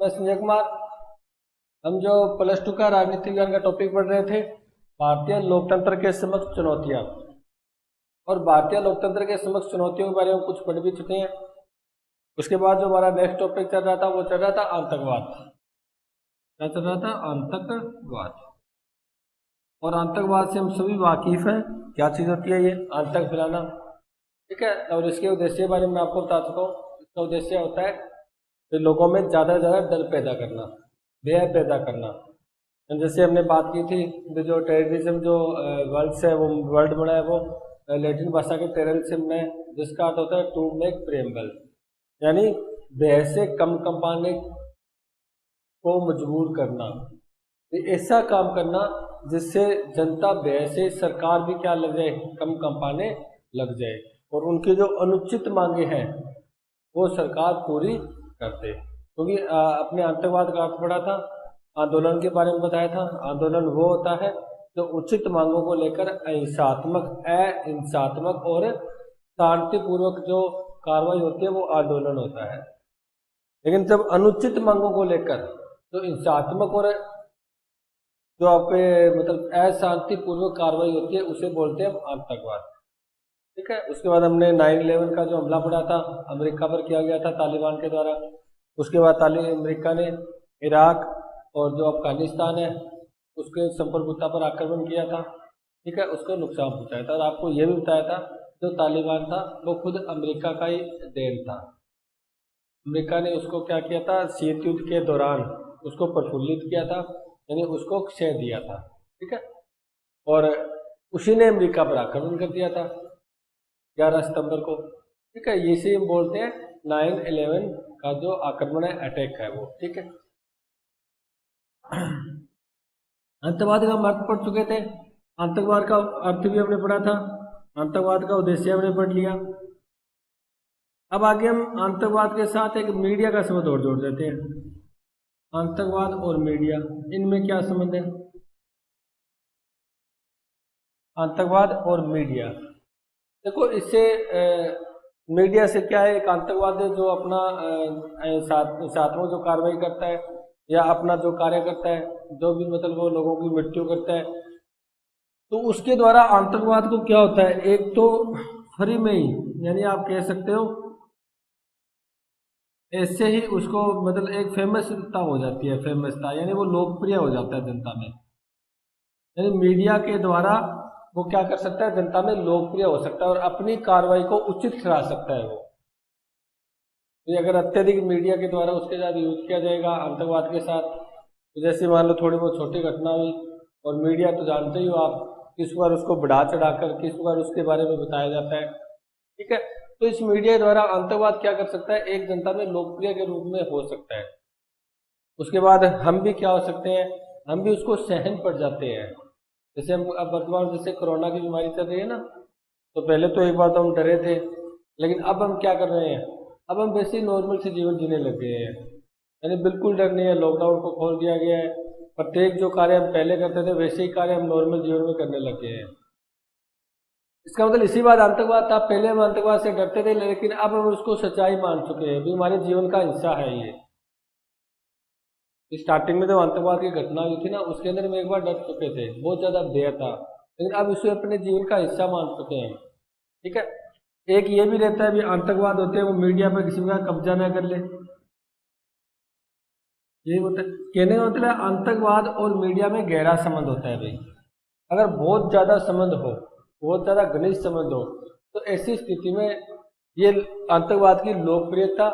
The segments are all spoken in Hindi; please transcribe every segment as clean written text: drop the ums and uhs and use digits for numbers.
मैं संजय कुमार। हम जो +2 का राजनीति विज्ञान का टॉपिक पढ़ रहे थे, भारतीय लोकतंत्र के समक्ष चुनौतियां, और भारतीय लोकतंत्र के समक्ष चुनौतियों के बारे में कुछ पढ़ भी चुके हैं। उसके बाद जो हमारा नेक्स्ट टॉपिक चल रहा था वो चल रहा था आतंकवाद। क्या चल रहा था? आतंकवाद। और आतंकवाद से हम सभी वाकिफ हैं, क्या चीज होती है ये आतंक फैलाना, ठीक है। और इसके उद्देश्य के बारे में आपको बता चुका हूँ। इसका उद्देश्य होता है कि लोगों में ज़्यादा से ज़्यादा डर पैदा करना, भय पैदा करना। जैसे हमने बात की थी, जो टेररिज्म जो वर्ड से वो वर्ड बना है वो लैटिन भाषा के टेररिज्म में, जिसका अर्थ होता है टू मेक प्रेम्बल, यानी भय से कम कंपाने को मजबूर करना, ऐसा काम करना जिससे जनता भय से सरकार भी क्या लग जाए, कम कंपाने लग जाए, और उनकी जो अनुचित मांगे हैं वो सरकार पूरी कर दे। क्योंकि अपने आतंकवाद का अर्थ पढ़ा था, आंदोलन के बारे में बताया था। आंदोलन वो होता है जो उचित मांगों को लेकर अहिंसात्मक और शांतिपूर्वक जो कार्रवाई होती है वो आंदोलन होता है। लेकिन जब अनुचित मांगों को लेकर जो हिंसात्मक और जो आपके मतलब अशांतिपूर्वक कार्रवाई होती है उसे बोलते हैं आतंकवाद, ठीक है। उसके बाद हमने 9/11 का जो हमला पड़ा था, अमेरिका पर किया गया था तालिबान के द्वारा। उसके बाद अमेरिका ने इराक और जो अफगानिस्तान है उसके संप्रभुता पर आक्रमण किया था, ठीक है, उसको नुकसान पहुंचाया था। और आपको यह भी बताया था जो तालिबान था वो खुद अमेरिका का ही देन था। अमेरिका ने उसको क्या किया था, शीत युद्ध के दौरान उसको प्रफुल्लित किया था, यानी उसको क्षय दिया था, ठीक है। और उसी ने अमेरिका पर आक्रमण कर दिया था 11 सितंबर को, ठीक है। ये से हम बोलते हैं 9/11 का जो आक्रमण है, अटैक है वो, ठीक है। आतंकवाद का हम अर्थ पढ़ चुके थे, आतंकवाद का अर्थ भी हमने पढ़ा था, आतंकवाद का उद्देश्य हमने पढ़ लिया। अब आगे हम आतंकवाद के साथ एक मीडिया का संबंध और जोड़ देते हैं। आतंकवाद और मीडिया, इनमें क्या संबंध है? आतंकवाद और मीडिया, देखो इससे मीडिया से क्या है, एक आतंकवाद है जो अपना साथों जो कार्रवाई करता है या अपना जो कार्य करता है, जो भी मतलब वो लोगों की मृत्यु करता है, तो उसके द्वारा आतंकवाद को क्या होता है, एक तो फ्री में ही, यानी आप कह सकते हो ऐसे ही उसको मतलब एक फेमसता हो जाती है, फेमसता यानी वो लोकप्रिय हो जाता है जनता में। यानी मीडिया के द्वारा वो क्या कर सकता है, जनता में लोकप्रिय हो सकता है और अपनी कार्रवाई को उचित ठहरा सकता है वो। तो अगर अत्यधिक मीडिया के द्वारा उसके साथ यूज किया जाएगा आतंकवाद के साथ, तो जैसे मान लो थोड़ी बहुत छोटी घटना हुई और मीडिया तो जानते ही हो आप, किस बार उसको बढ़ा चढ़ाकर किस बार उसके बारे में बताया जाता है, ठीक है। तो इस मीडिया द्वारा आतंकवाद क्या कर सकता है, एक जनता में लोकप्रिय के रूप में हो सकता है। उसके बाद हम भी क्या हो सकते हैं, हम भी उसको सहन पड़ जाते हैं। जैसे हम अब वर्तमान जैसे कोरोना की बीमारी चल रही है ना, तो पहले तो एक बार तो हम डरे थे, लेकिन अब हम क्या कर रहे हैं, अब हम वैसे ही नॉर्मल से जीवन जीने लग गए हैं, यानी बिल्कुल डर नहीं है। लॉकडाउन को खोल दिया गया है, प्रत्येक जो कार्य हम पहले करते थे वैसे ही कार्य हम नॉर्मल जीवन में करने लग गए हैं। इसका मतलब इसी बात आतंकवाद था, पहले हम आतंकवाद से डरते थे, लेकिन अब हम उसको सच्चाई मान चुके हैं, भी हमारे जीवन का हिस्सा है ये। स्टार्टिंग में जो आतंकवाद की घटना हुई थी ना, उसके अंदर हम एक बार डर चुके थे, बहुत ज्यादा भय था, लेकिन अब इसे अपने जीवन का हिस्सा मान चुके हैं, ठीक है। एक ये भी रहता है भी आतंकवाद होते हैं वो मीडिया पर किसी का कब्जा ना कर ले, ये होता है। कहने का मतलब आतंकवाद और मीडिया में गहरा संबंध होता है भाई। अगर बहुत ज्यादा संबंध हो, बहुत ज्यादा घनिष्ठ संबंध हो, तो ऐसी स्थिति में ये आतंकवाद की लोकप्रियता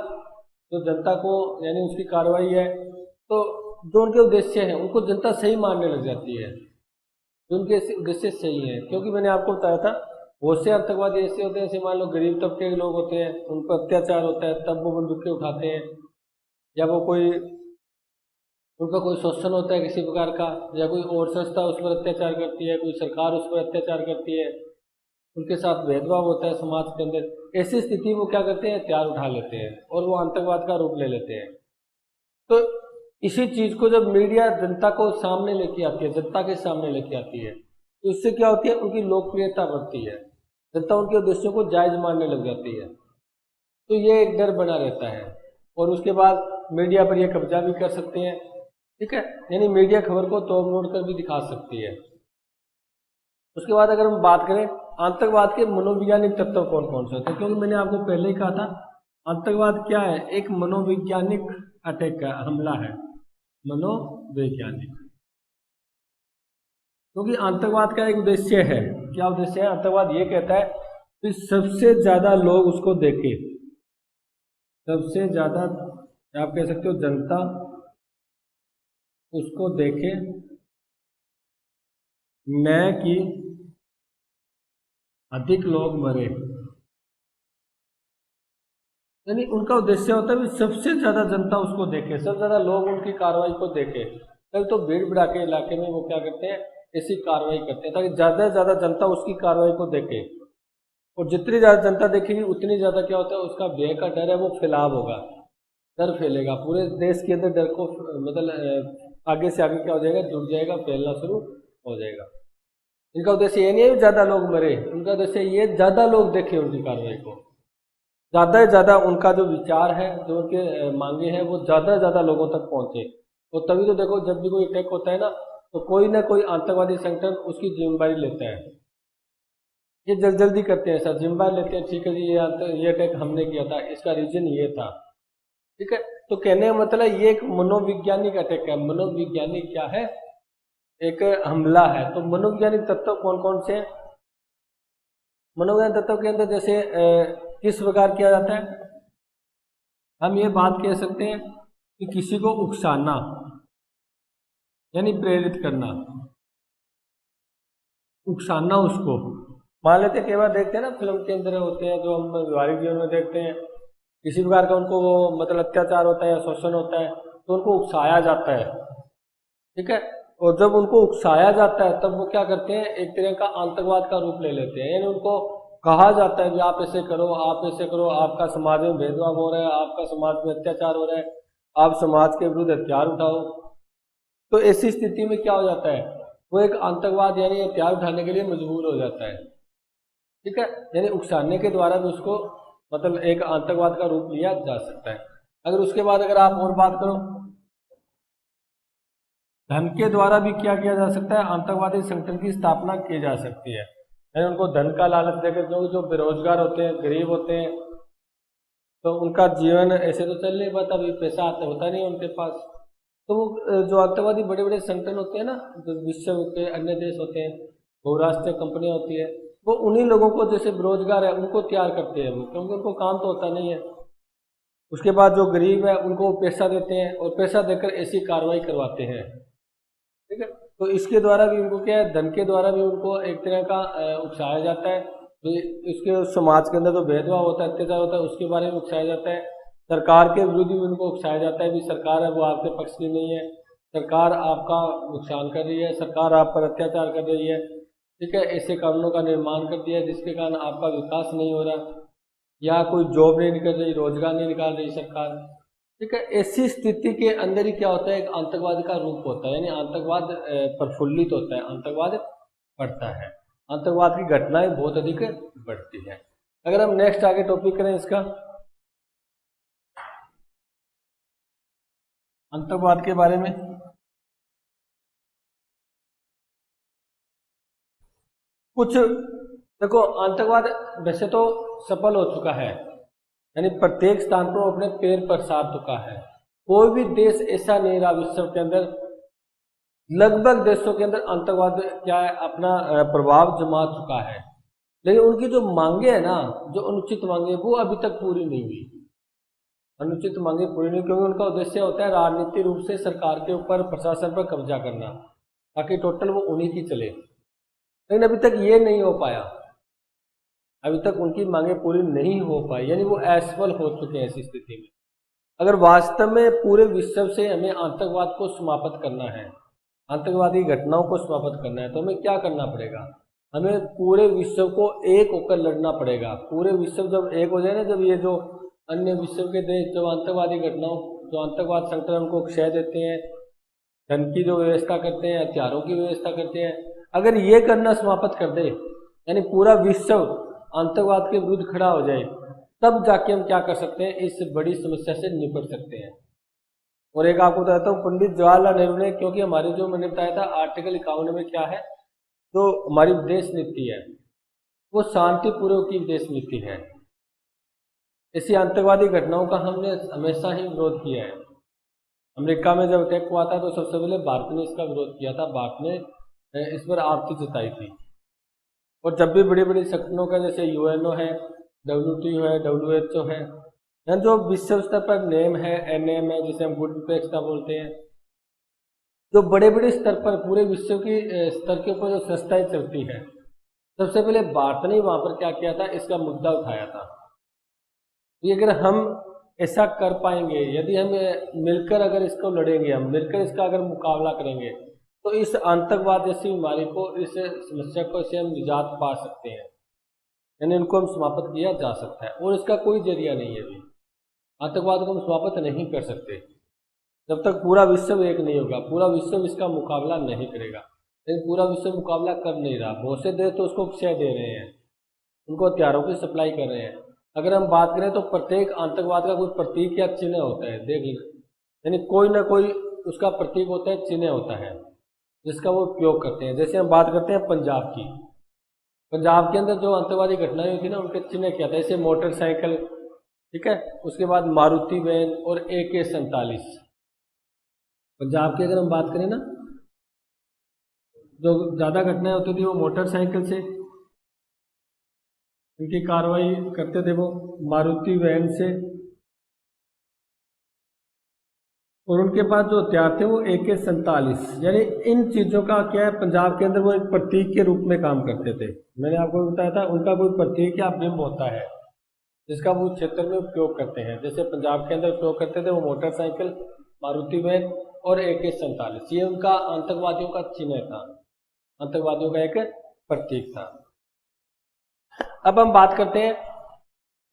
जो जनता को यानी उसकी कार्रवाई है, तो जो उनके उद्देश्य हैं उनको जनता सही मानने लग जाती है, जो उनके उद्देश्य सही है। क्योंकि मैंने आपको बताया था बहुत से आतंकवादी ऐसे होते हैं, जैसे मान लो गरीब तबके के लोग होते हैं, उन पर अत्याचार होता है तब वो बंदूकें उठाते हैं, या वो कोई उनका कोई शोषण होता है किसी प्रकार का, या कोई और संस्था उस पर अत्याचार करती है, कोई सरकार उस पर अत्याचार करती है, उनके साथ भेदभाव होता है समाज के अंदर, ऐसी स्थिति वो क्या करते हैं, हथियार उठा लेते हैं और वो आतंकवाद का रूप ले लेते हैं। तो इसी चीज को जब मीडिया जनता को सामने लेके आती है, जनता के सामने लेके आती है, तो इससे क्या होती है, उनकी लोकप्रियता बढ़ती है, जनता उनके उद्देश्यों को जायज मानने लग जाती है। तो ये एक डर बना रहता है। और उसके बाद मीडिया पर ये कब्जा भी कर सकते हैं, ठीक है, यानी मीडिया खबर को तोड़ मोड़ कर भी दिखा सकती है। उसके बाद अगर हम बात करें आतंकवाद के मनोवैज्ञानिक तत्व कौन कौन से होते हैं, क्योंकि मैंने आपको पहले ही कहा था आतंकवाद क्या है, एक मनोवैज्ञानिक अटैक का हमला है, मनोवैज्ञानिक। क्योंकि आतंकवाद का एक उद्देश्य है, क्या उद्देश्य है, आतंकवाद ये कहता है कि सबसे ज्यादा लोग उसको देखें, सबसे ज्यादा आप कह सकते हो जनता उसको देखे, न कि अधिक लोग मरे। यानी उनका उद्देश्य होता है कि सबसे ज्यादा जनता उसको देखे, सबसे ज्यादा लोग उनकी कार्रवाई को देखे। तब तो भीड़ भड़ाके इलाके में वो क्या करते हैं, ऐसी कार्रवाई करते हैं ताकि ज्यादा से ज्यादा जनता उसकी कार्रवाई को देखे, और जितनी ज्यादा जनता देखेगी उतनी ज्यादा क्या होता है, उसका भय का डर है वो फैलाव होगा, डर फैलेगा पूरे देश के अंदर, डर को मतलब आगे से आगे क्या हो जाएगा, जुड़ जाएगा, फैलना शुरू हो जाएगा। इनका उद्देश्य ये नहीं है ज्यादा लोग मरे, उनका उद्देश्य ये ज्यादा लोग देखें उनकी कार्रवाई को, ज्यादा से ज्यादा उनका जो विचार है, जो उनके मांगे हैं, वो ज्यादा से ज्यादा लोगों तक पहुंचे। तो तभी तो देखो जब भी कोई अटैक होता है ना, तो कोई ना कोई आतंकवादी संगठन उसकी जिम्मेदारी लेता है। ये जल्दी करते हैं सर, जिम्मेदारी लेते हैं, ठीक है जी ये अटैक हमने किया था, इसका रीजन ये था, ठीक है। तो कहने का मतलब ये एक मनोवैज्ञानिक अटैक है। मनोवैज्ञानिक क्या है, एक हमला है। तो मनोवैज्ञानिक तत्व कौन कौन से हैं, मनोवैज्ञानिक तत्व के अंदर जैसे किस प्रकार किया जाता है, हम ये बात कह सकते हैं कि किसी को उकसाना यानी प्रेरित करना, उकसाना उसको। मान लेते हैं कई बार देखते हैं ना फिल्म के अंदर होते हैं, जो हम व्यवहारिक जीवन में देखते हैं, किसी प्रकार का उनको वो मतलब अत्याचार होता है या शोषण होता है, तो उनको उकसाया जाता है, ठीक है। और जब उनको उकसाया जाता है तब वो क्या करते हैं, एक तरह का आतंकवाद का रूप ले लेते हैं। यानी उनको कहा जाता है कि आप ऐसे करो, आप ऐसे करो, आपका समाज में भेदभाव हो रहा है, आपका समाज में अत्याचार हो रहा है, आप समाज के विरुद्ध हथियार उठाओ। तो ऐसी स्थिति में क्या हो जाता है, वो एक आतंकवाद यानी हथियार उठाने के लिए मजबूर हो जाता है, ठीक है। यानी उकसाने के द्वारा भी उसको मतलब एक आतंकवाद का रूप लिया जा सकता है। अगर उसके बाद अगर आप और बात करो, धन के द्वारा भी क्या किया जा सकता है, आतंकवादी संगठन की स्थापना की जा सकती है। यानी उनको धन का लालच देकर, क्योंकि जो बेरोजगार होते हैं, गरीब होते हैं, तो उनका जीवन ऐसे तो चल नहीं पाता, अभी पैसा आता होता नहीं उनके पास। तो वो जो आतंकवादी बड़े बड़े संगठन होते हैं ना, जो विश्व के अन्य देश होते हैं, बहुराष्ट्रीय कंपनियां होती है, वो उन्हीं लोगों को जैसे बेरोजगार है उनको तैयार करते हैं, क्योंकि उनको काम तो होता नहीं है। उसके बाद जो गरीब है उनको पैसा देते हैं, और पैसा देकर ऐसी कार्रवाई करवाते हैं, ठीक है। तो इसके द्वारा भी उनको क्या है, धन के द्वारा भी उनको एक तरह का उकसाया जाता है। तो इसके समाज के अंदर जो भेदभाव होता है, अत्याचार होता है, उसके बारे में उकसाया जाता है। सरकार के विरुद्ध भी उनको उकसाया जाता है, भी सरकार है वो आपके पक्ष की नहीं है, सरकार आपका नुकसान कर रही है, सरकार आप पर अत्याचार कर रही है, ठीक है। ऐसे कानूनों का निर्माण कर दिया है जिसके कारण आपका विकास नहीं हो रहा, या कोई जॉब नहीं निकल रही, रोजगार नहीं निकाल रही सरकार, ठीक है। ऐसी स्थिति के अंदर ही क्या होता है, एक आतंकवाद का रूप होता है, यानी आतंकवाद प्रफुल्लित होता है, आतंकवाद बढ़ता है, आतंकवाद की घटनाएं बहुत अधिक बढ़ती है। अगर हम नेक्स्ट आगे टॉपिक करें इसका, आतंकवाद के बारे में, कुछ देखो आतंकवाद वैसे तो सफल हो चुका है, यानी प्रत्येक स्थान पर वो अपने पैर पसार चुका है। कोई भी देश ऐसा नहीं रहा विश्व के अंदर, लगभग देशों के अंदर आतंकवाद क्या है अपना प्रभाव जमा चुका है, लेकिन उनकी जो मांगे है ना, जो अनुचित मांगे, वो अभी तक पूरी नहीं हुई। अनुचित मांगे पूरी नहीं, क्योंकि उनका उद्देश्य होता है राजनीतिक रूप से सरकार के ऊपर, प्रशासन पर कब्जा करना, ताकि टोटल वो उन्हीं की चले। लेकिन अभी तक ये नहीं हो पाया, अभी तक उनकी मांगे पूरी नहीं हो पाई, यानी वो असफल हो चुके हैं ऐसी स्थिति में। अगर वास्तव में पूरे विश्व से हमें आतंकवाद को समाप्त करना है, आतंकवादी घटनाओं को समाप्त करना है, तो हमें क्या करना पड़ेगा, हमें पूरे विश्व को एक होकर लड़ना पड़ेगा। पूरे विश्व जब एक हो जाए ना, जब ये जो अन्य विश्व के देश जो आतंकवादी घटनाओं, जो आतंकवाद संगठन उनको क्षय देते हैं, धन की जो व्यवस्था करते हैं, हथियारों की व्यवस्था करते हैं, अगर ये करना समाप्त कर दे, यानी पूरा विश्व आतंकवाद के विरुद्ध खड़ा हो जाए, तब जाके हम क्या कर सकते हैं, इस बड़ी समस्या से निपट सकते हैं। और एक आपको बताता हूँ पंडित जवाहरलाल नेहरू ने, क्योंकि हमारी जो मैंने बताया था आर्टिकल 51 में क्या है, जो हमारी विदेश नीति है वो शांतिपूर्वक की विदेश नीति है। ऐसी आतंकवादी घटनाओं का हमने हमेशा ही विरोध किया है। अमेरिका में जब अटैक हुआ था तो सबसे पहले भारत ने इसका विरोध किया था, भारत ने इस पर आपत्ति जताई थी। और जब भी बड़ी बड़ी शक्तियों का, जैसे यूएनओ है, WTO है, WHO है, या जो विश्व स्तर पर नेम है, NM है, जिसे हम गुड प्रेक्टिस बोलते हैं, जो बड़े बड़े स्तर पर पूरे विश्व की स्तर के ऊपर जो संस्थाएं चलती है, सबसे पहले भारत ने वहां पर क्या किया था, इसका मुद्दा उठाया था कि अगर हम ऐसा कर पाएंगे, यदि हम मिलकर अगर इसको लड़ेंगे, हम मिलकर इसका अगर मुकाबला करेंगे, तो इस आतंकवाद जैसी बीमारी को, इस समस्या को से हम निजात पा सकते हैं, यानी इनको हम समाप्त किया जा सकता है। और इसका कोई जरिया नहीं है, अभी आतंकवाद को हम समाप्त नहीं कर सकते जब तक पूरा विश्व एक नहीं होगा, पूरा विश्व इसका मुकाबला नहीं करेगा। लेकिन पूरा विश्व मुकाबला कर नहीं रहा, बहुत से देश तो उसको क्षय दे रहे हैं, उनको हथियारों की सप्लाई कर रहे हैं। अगर हम बात करें तो प्रत्येक आतंकवाद का कोई प्रतीक या चिन्ह होता है, देख लें, यानी कोई ना कोई उसका प्रतीक होता है, चिन्ह होता है जिसका वो उपयोग करते हैं। जैसे हम बात करते हैं पंजाब की, पंजाब के अंदर जो आतंकवादी घटनाएं हुई थी ना, उनके चिन्ह क्या था, जैसे मोटरसाइकिल, ठीक है, उसके बाद मारुति वैन और AK-47। पंजाब की अगर हम बात करें ना, जो ज़्यादा घटनाएं होती थी वो मोटरसाइकिल से इनकी कार्रवाई करते थे, वो मारुति वैन से, और उनके पास जो हथियार थे वो AK-47। यानी इन चीज़ों का क्या है, पंजाब के अंदर वो एक प्रतीक के रूप में काम करते थे। मैंने आपको बताया था उनका कोई प्रतीक या बिंब होता है जिसका वो क्षेत्र में उपयोग करते हैं। जैसे पंजाब के अंदर उपयोग करते थे वो मोटरसाइकिल, मारुति वैन और AK-47, ये उनका आतंकवादियों का चिन्ह था, आतंकवादियों का एक प्रतीक था। अब हम बात करते हैं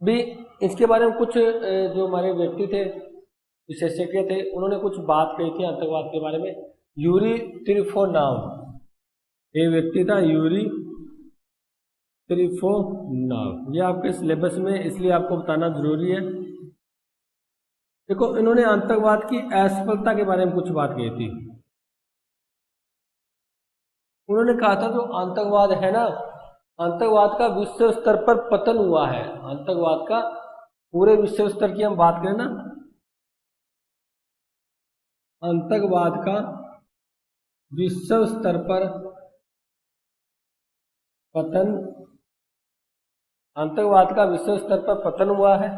भी इसके बारे में, कुछ जो हमारे व्यक्ति थे, विशेषज्ञ थे, उन्होंने कुछ बात कही थी आतंकवाद के बारे में। यूरी त्रिफोनाव, ये व्यक्ति था यूरी त्रिफोनाव, ये आपके सिलेबस में, इसलिए आपको बताना जरूरी है। देखो, इन्होंने आतंकवाद की असफलता के बारे में कुछ बात कही थी। उन्होंने कहा था जो आतंकवाद है ना, आतंकवाद का विश्व स्तर पर पतन हुआ है। आतंकवाद का पूरे विश्व स्तर की हम बात करें ना, आतंकवाद का विश्व स्तर पर पतन, आतंकवाद का विश्व स्तर पर पतन हुआ है।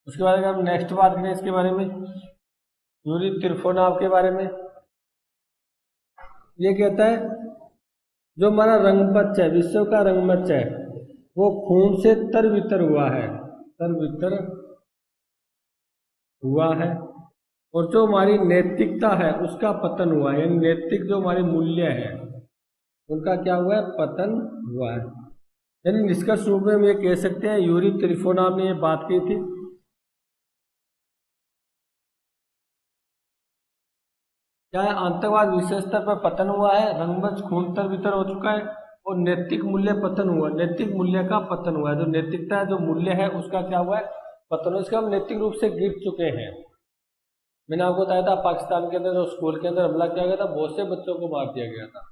उसके बाद अगर हम नेक्स्ट बात करें इसके बारे में, यूरी त्रिफोनाव के बारे में, ये कहता है जो हमारा रंगमंच है, विश्व का रंगमंच है, वो खून से तर-बितर हुआ है, तर-बितर हुआ है। और जो हमारी नैतिकता है उसका पतन हुआ है, यानी नैतिक जो हमारे मूल्य है उनका क्या हुआ है, पतन हुआ है। यानी निष्कर्ष रूप में हम ये कह सकते हैं, यूरी त्रिफोनाव ने ये बात की थी क्या है, आतंकवाद विश्व स्तर पर पतन हुआ है, रंगमंच खून तर बितर हो चुका है, और नैतिक मूल्य पतन हुआ, नैतिक मूल्य का पतन हुआ है। जो नैतिकता है, जो मूल्य है, उसका क्या हुआ है, पतन। इसका हम नैतिक रूप से गिर चुके हैं। मैंने आपको बताया था पाकिस्तान के अंदर जो स्कूल के अंदर हमला किया गया था, बहुत से बच्चों को मार दिया गया था,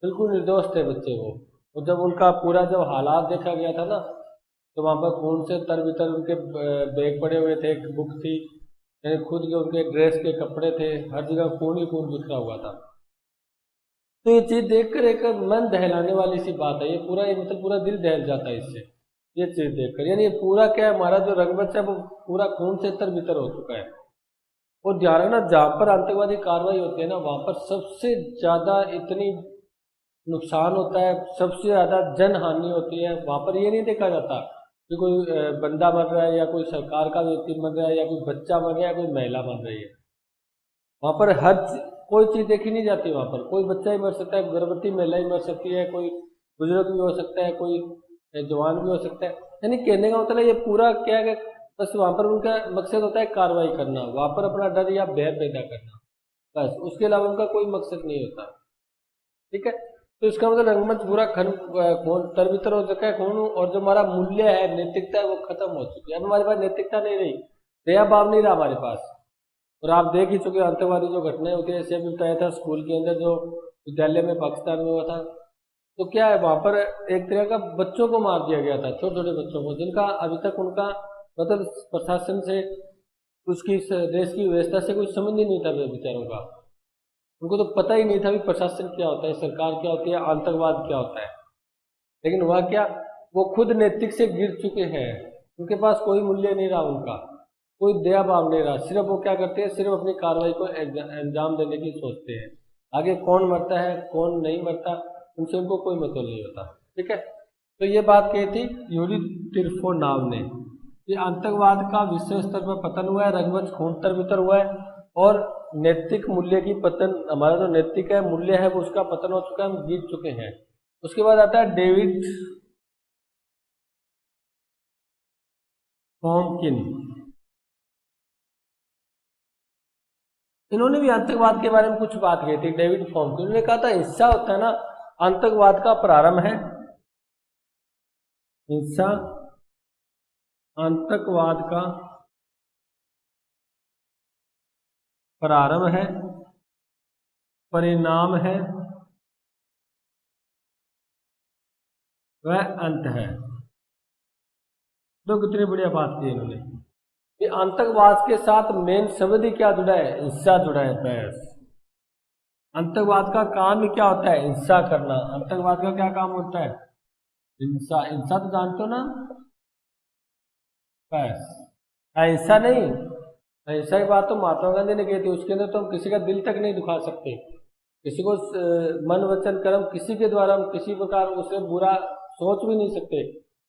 बिल्कुल निर्दोष थे बच्चे वो। और जब उनका पूरा जब हालात देखा गया था ना, तो वहाँ पर खून से तर बितर उनके बैग पड़े हुए थे, एक बुक थी, यानी खुद के उनके ड्रेस के कपड़े थे, हर जगह खून ही खून बिखरा हुआ था। तो ये चीज देखकर एक मन दहलाने वाली सी बात है, ये पूरा, ये मतलब पूरा दिल दहल जाता है इससे, ये चीज देखकर। यानी ये पूरा क्या है, हमारा जो रंगमंच है वो पूरा खून से तर बितर हो चुका है। और ध्यान रखना, जहाँ पर आतंकवादी कार्रवाई होती है ना, वहां पर सबसे ज्यादा इतनी नुकसान होता है, सबसे ज्यादा जन हानि होती है। वहां पर ये नहीं देखा जाता कि कोई बंदा मर रहा है, या कोई सरकार का व्यक्ति मर रहा है, या कोई बच्चा मर रहा है, या कोई महिला मर रही है। वहां पर कोई चीज देखी नहीं जाती। वहां पर कोई बच्चा ही मर सकता है, गर्भवती महिला ही मर सकती है, कोई बुजुर्ग भी हो सकता है, कोई जवान भी हो सकता है। यानी कहने का मतलब ये पूरा क्या है, बस वहां पर उनका मकसद होता है कार्रवाई करना, वहां पर अपना डर या भय पैदा करना, बस, उसके अलावा उनका कोई मकसद नहीं होता। ठीक है, तो इसका मतलब रंगमंच पूरा खून तरबितर हो चुका है खून, और जो हमारा मूल्य है, नैतिकता है, वो खत्म हो चुकी है। अब हमारे पास नैतिकता नहीं रही, दया भाव नहीं रहा हमारे पास। और आप देख ही चुके आतंकवादी जो घटनाएं होती है, ऐसे अभी बताया था स्कूल के अंदर जो विद्यालय में पाकिस्तान में हुआ था, तो क्या है वहां पर एक तरह का बच्चों को मार दिया गया था, छोटे छोटे बच्चों को, जिनका अभी तक उनका मतलब प्रशासन से, उसकी देश की व्यवस्था से कोई संबंध ही नहीं था बेचारों का। उनको तो पता ही नहीं था भी प्रशासन क्या होता है, सरकार क्या होती है, आतंकवाद क्या होता है। लेकिन हुआ क्या, वो खुद नैतिक से गिर चुके हैं, उनके पास कोई मूल्य नहीं रहा, उनका कोई दया भाव नहीं रहा। सिर्फ वो क्या करते हैं, सिर्फ अपनी कार्रवाई को अंजाम देने की सोचते हैं। आगे कौन मरता है कौन नहीं मरता, उनसे उनको कोई मतलब नहीं होता। ठीक है, तो ये बात कही थी यूरी त्रिफोनाव ने। ये आतंकवाद का विश्व स्तर पर पतन हुआ है, रंगमंच खून तरबितर हुआ है, और नैतिक मूल्य की पतन, हमारा जो नैतिक है मूल्य है वो उसका पतन हो चुका है, हम जीत चुके हैं। उसके बाद आता है डेविड फॉर्मकिन। इन्होंने भी आतंकवाद के बारे में कुछ बात कही थी। डेविड फॉर्मकिन, उन्होंने कहा था हिंसा होता है ना, आतंकवाद का प्रारंभ है। हिंसा आतंकवाद का प्रारंभ है, परिणाम है, वह अंत है। तो कितनी बढ़िया बात की इन्होंने। ये आतंकवाद के साथ मेन शब्द ही क्या जुड़ा है, हिंसा जुड़ा है बस। आतंकवाद का काम ही क्या होता है, हिंसा करना। आतंकवाद का क्या काम होता है, हिंसा। हिंसा तो जानते हो ना, बस। अहिंसा नहीं, अहिंसा की बात तो महात्मा गांधी ने की थी, उसके अंदर तो हम किसी का दिल तक नहीं दुखा सकते, किसी को मन वचन कर्म किसी के द्वारा हम किसी प्रकार उसे बुरा सोच भी नहीं सकते।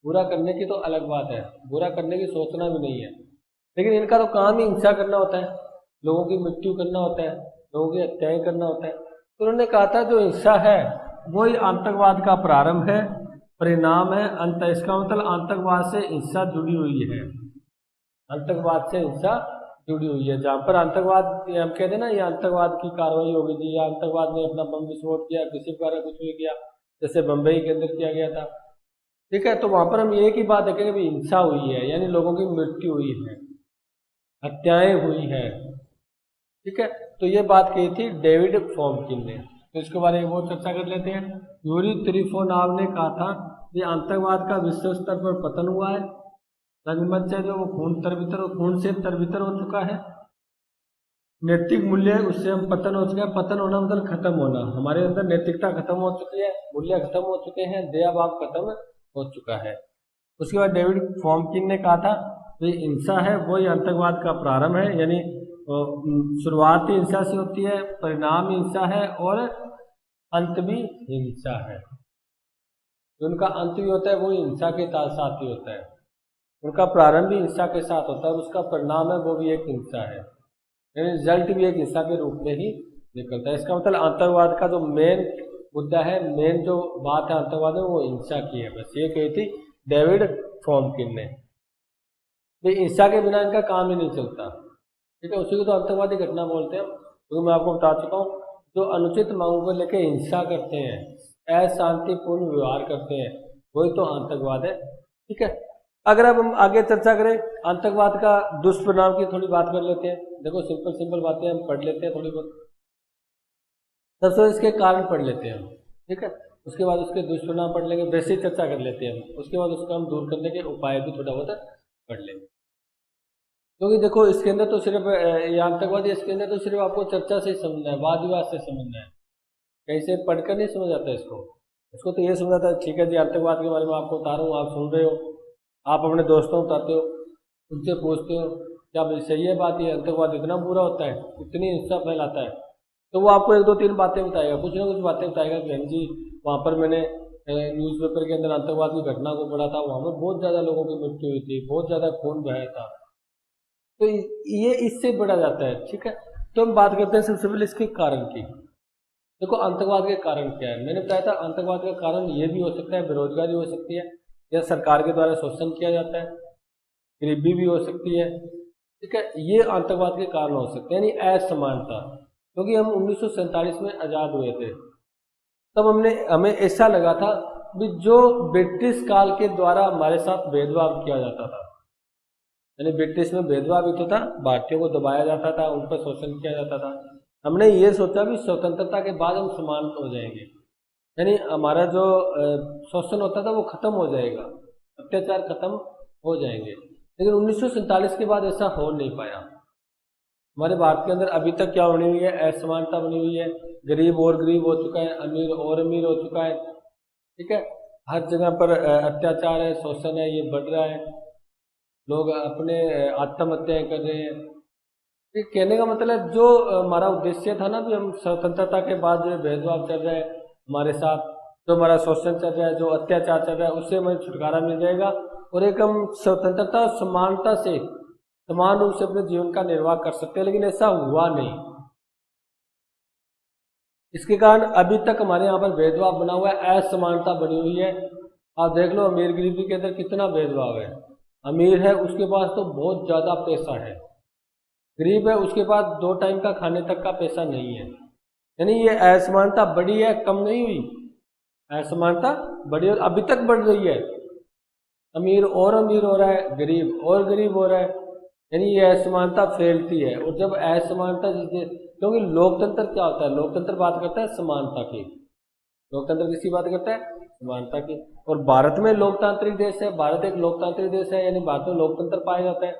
बुरा करने की तो अलग बात है, बुरा करने की सोचना भी नहीं है। लेकिन इनका तो काम ही हिंसा करना होता है, लोगों की मृत्यु करना होता है, लोगों की हत्याएं करना होता है। तो उन्होंने कहा था जो हिंसा है वही आतंकवाद का प्रारंभ है, परिणाम है, अंत है। इसका मतलब आतंकवाद से हिंसा जुड़ी हुई है, आतंकवाद से हिंसा जुड़ी हुई है। जहाँ पर आतंकवाद हम कहते हैं ना, ये आतंकवाद की कार्रवाई हो गई थी, या आतंकवाद ने अपना बम विस्फोट किया, किसी प्रकार कुछ भी किया, जैसे बम्बई के अंदर किया गया था। ठीक है, तो वहां पर हम एक ही बात देखेंगे भी हिंसा हुई है, यानी लोगों की मृत्यु हुई है, हत्याएं हुई है। ठीक है, तो ये बात कही थी डेविड फॉर्मकिन ने। तो इसके बारे में बहुत चर्चा कर लेते हैं। यूरी त्रिफोनाव ने कहा था ये आतंकवाद का विश्व स्तर पर पतन हुआ है, रंगमंच है जो वो खून से तरबितर हो चुका है। नैतिक मूल्य है उससे हम पतन हो चुके हैं, पतन होना मतलब खत्म होना, हमारे अंदर नैतिकता खत्म हो चुकी है, मूल्य खत्म हो चुके हैं, दया भाव खत्म हो चुका है। उसके बाद डेविड फॉर्मकिन ने कहा था ये हिंसा है वही आतंकवाद का प्रारंभ है, यानी शुरुआत ही हिंसा से होती है, परिणाम ही हिंसा है, और अंत भी हिंसा है। जो उनका अंत भी होता है वो हिंसा के साथ ही होता है, उनका प्रारंभ भी हिंसा के साथ होता है, और उसका परिणाम है वो भी एक हिंसा है, यानी रिजल्ट भी एक हिंसा के रूप में ही निकलता है। इसका मतलब आतंकवाद का जो मेन मुद्दा है, मेन जो बात है आतंकवाद में, वो हिंसा की है। बस ये कही थी डेविड फॉर्मकिन ने। तो हिंसा के बिना इनका काम ही नहीं चलता। ठीक है, उसी को तो आतंकवादी घटना बोलते हैं, क्योंकि मैं आपको बता चुका हूँ जो अनुचित मांगों को लेकर हिंसा करते हैं, अशांतिपूर्ण व्यवहार करते हैं, वही तो आतंकवाद है। ठीक है, अगर अब हम आगे चर्चा करें आतंकवाद का दुष्परिणाम की, थोड़ी बात कर लेते हैं। देखो सिंपल सिंपल बातें हम पढ़ लेते हैं थोड़ी बहुत। सबसे इसके कारण पढ़ लेते हैं हम। ठीक है, उसके बाद उसके दुष्परिणाम पढ़ लेंगे, बेसिक चर्चा कर लेते हैं हम। उसके बाद उसको हम दूर करने के उपाय भी थोड़ा बहुत पढ़ लेंगे। क्योंकि देखो इसके अंदर तो सिर्फ ये आतंकवादी, इसके अंदर तो सिर्फ आपको चर्चा से ही समझना है, वाद विवाद से समझना है, कहीं से पढ़कर नहीं समझ आता इसको। इसको तो ये समझ आता है ठीक है जी, आतंकवाद के बारे में आपको बता रहा हूँ, आप सुन रहे हो, आप अपने दोस्तों को बताते हो, उनसे पूछते हो क्या भाई सही है बात, ये आतंकवाद इतना बुरा होता है, इतनी हिंसा फैलाता है, तो वो आपको एक दो तीन बातें बताएगा, कुछ ना कुछ बातें बताएगा कि हाँ जी वहाँ पर मैंने न्यूज़पेपर के अंदर आतंकवाद की घटना को पढ़ा था, वहाँ पर बहुत ज़्यादा लोगों की मृत्यु हुई थी, बहुत ज़्यादा खून बहाया था। तो ये इससे बढ़ा जाता है। ठीक है, तो हम बात करते हैं सबसे पहले इसके कारण की। देखो आतंकवाद के कारण क्या है, मैंने बताया था आतंकवाद का कारण ये भी हो सकता है, बेरोजगारी हो सकती है, या सरकार के द्वारा शोषण किया जाता है, गरीबी भी हो सकती है। ठीक है, ये आतंकवाद के कारण हो सकते हैं, यानी असमानता। क्योंकि हम 1947 में आज़ाद हुए थे, तब हमें ऐसा लगा था कि जो ब्रिटिश काल के द्वारा हमारे साथ भेदभाव किया जाता था, यानी ब्रिटिश में भेदभाव भी तो था, भारतीयों को दबाया जाता था, उन पर शोषण किया जाता था। हमने ये सोचा भी स्वतंत्रता के बाद हम समान हो जाएंगे, यानी हमारा जो शोषण होता था वो खत्म हो जाएगा, अत्याचार खत्म हो जाएंगे। लेकिन 1947 के बाद ऐसा हो नहीं पाया। हमारे भारत के अंदर अभी तक क्या बनी हुई है, असमानता बनी हुई है, गरीब और गरीब हो चुका है, अमीर और अमीर हो चुका है, ठीक है। हर जगह पर अत्याचार है, शोषण है, ये बढ़ रहा है, लोग अपने आत्महत्याएं कर रहे हैं। ये कहने का मतलब जो हमारा उद्देश्य था ना, भी हम स्वतंत्रता के बाद जो भेदभाव चल रहा है हमारे साथ, जो हमारा शोषण चल रहा है, जो अत्याचार चल रहा है, उससे हमें छुटकारा मिल जाएगा और एक हम स्वतंत्रता और समानता से समान रूप से अपने जीवन का निर्वाह कर सकते हैं। लेकिन ऐसा हुआ नहीं। इसके कारण अभी तक हमारे यहाँ पर भेदभाव बना हुआ है, असमानता बनी हुई है। आप देख लो अमीर गरीबी के अंदर कितना भेदभाव है। अमीर है उसके पास तो बहुत ज़्यादा पैसा है, गरीब है उसके पास 2 टाइम का खाने तक का पैसा नहीं है। यानी ये असमानता बढ़ी है, कम नहीं हुई। असमानता बढ़ी और अभी तक बढ़ रही है। अमीर और अमीर हो रहा है, गरीब और गरीब हो रहा है, यानी ये असमानता फैलती है। और जब असमानता, क्योंकि लोकतंत्र क्या होता है, लोकतंत्र बात करता है समानता की। लोकतंत्र किसकी बात करता है, समानता की। और भारत में लोकतांत्रिक देश है, भारत एक लोकतांत्रिक देश है, यानी भारत में लोकतंत्र पाया जाता है।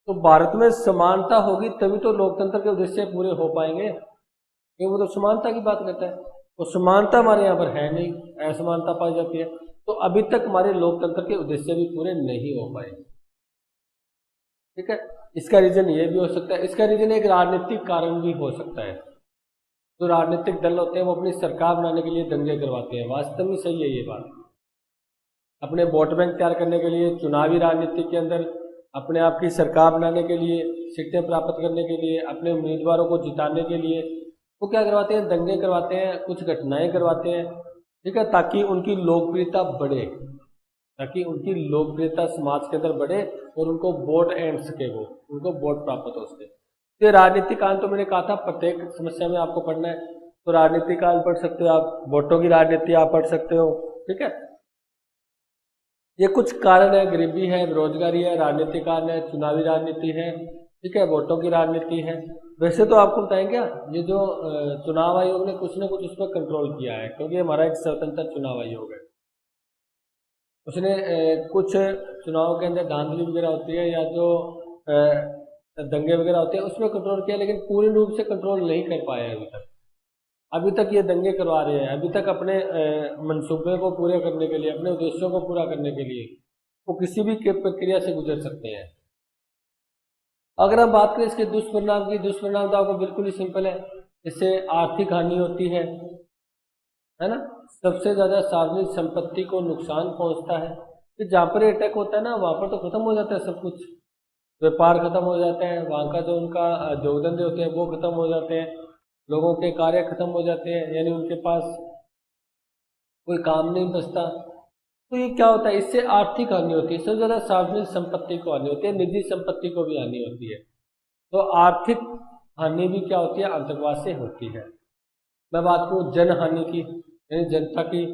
तो भारत में समानता होगी तभी तो लोकतंत्र के उद्देश्य पूरे हो पाएंगे, क्योंकि वो तो समानता की बात करता है। तो समानता हमारे यहाँ पर है नहीं, असमानता पाई जाती है। तो अभी तक हमारे लोकतंत्र के उद्देश्य भी पूरे नहीं हो पाए, ठीक है। इसका रीजन ये भी हो सकता है, इसका रीजन एक राजनीतिक कारण भी हो सकता है। जो राजनीतिक दल होते हैं वो अपनी सरकार बनाने के लिए दंगे करवाते हैं, वास्तव में सही है ये बात। अपने वोट बैंक तैयार करने के लिए, चुनावी राजनीति के अंदर अपने आप की सरकार बनाने के लिए, सीटें प्राप्त करने के लिए, अपने उम्मीदवारों को जिताने के लिए वो क्या करवाते हैं, दंगे करवाते हैं, कुछ घटनाएं करवाते हैं, ठीक है, ताकि उनकी लोकप्रियता बढ़े, ताकि उनकी लोकप्रियता समाज के अंदर बढ़े और उनको वोट एंड सके, वो उनको वोट प्राप्त हो सके। तो राजनीतिक काल तो मैंने कहा था प्रत्येक समस्या में आपको पढ़ना है, तो राजनीतिक काल पढ़ सकते हो आप, वोटों की राजनीति आप पढ़ सकते हो, ठीक है। ये कुछ कारण है, गरीबी है, बेरोजगारी है, राजनीतिक कारण है, चुनावी राजनीति है, ठीक है, वोटों की राजनीति है। वैसे तो आपको बताएं क्या, ये जो चुनाव आयोग ने कुछ न कुछ उस पर कंट्रोल किया है, क्योंकि हमारा एक स्वतंत्र चुनाव आयोग है। उसने कुछ चुनाव के अंदर धांधली वगैरह होती है या जो दंगे वगैरह होते हैं उसमें कंट्रोल किया, लेकिन पूर्ण रूप से कंट्रोल नहीं कर पाया है अभी तक। अभी तक ये दंगे करवा रहे हैं, अभी तक अपने मंसूबे को पूरे करने के लिए, अपने उद्देश्यों को पूरा करने के लिए वो किसी भी प्रक्रिया से गुजर सकते हैं। अगर हम बात करें इसके दुष्परिणाम की, दुष्परिणाम तो आपको बिल्कुल ही सिंपल है। इससे आर्थिक हानि होती है ना। सबसे ज़्यादा सार्वजनिक संपत्ति को नुकसान पहुंचता है। कि जहाँ पर अटैक होता है ना, वहाँ पर तो खत्म हो जाता है सब कुछ, व्यापार खत्म हो जाते हैं, वहाँ का जो उनका जो धंधे होते हैं वो खत्म हो जाते हैं, लोगों के कार्य खत्म हो जाते हैं, यानी उनके पास कोई काम नहीं बचता। तो ये क्या होता है, इससे आर्थिक हानि होती है। सबसे ज़्यादा सार्वजनिक संपत्ति को हानि होती है, निजी संपत्ति को भी हानि होती है। तो आर्थिक हानि भी क्या होती है, आतंकवाद से होती है। मैं बात करूँ जन हानि की, यानी जनता की,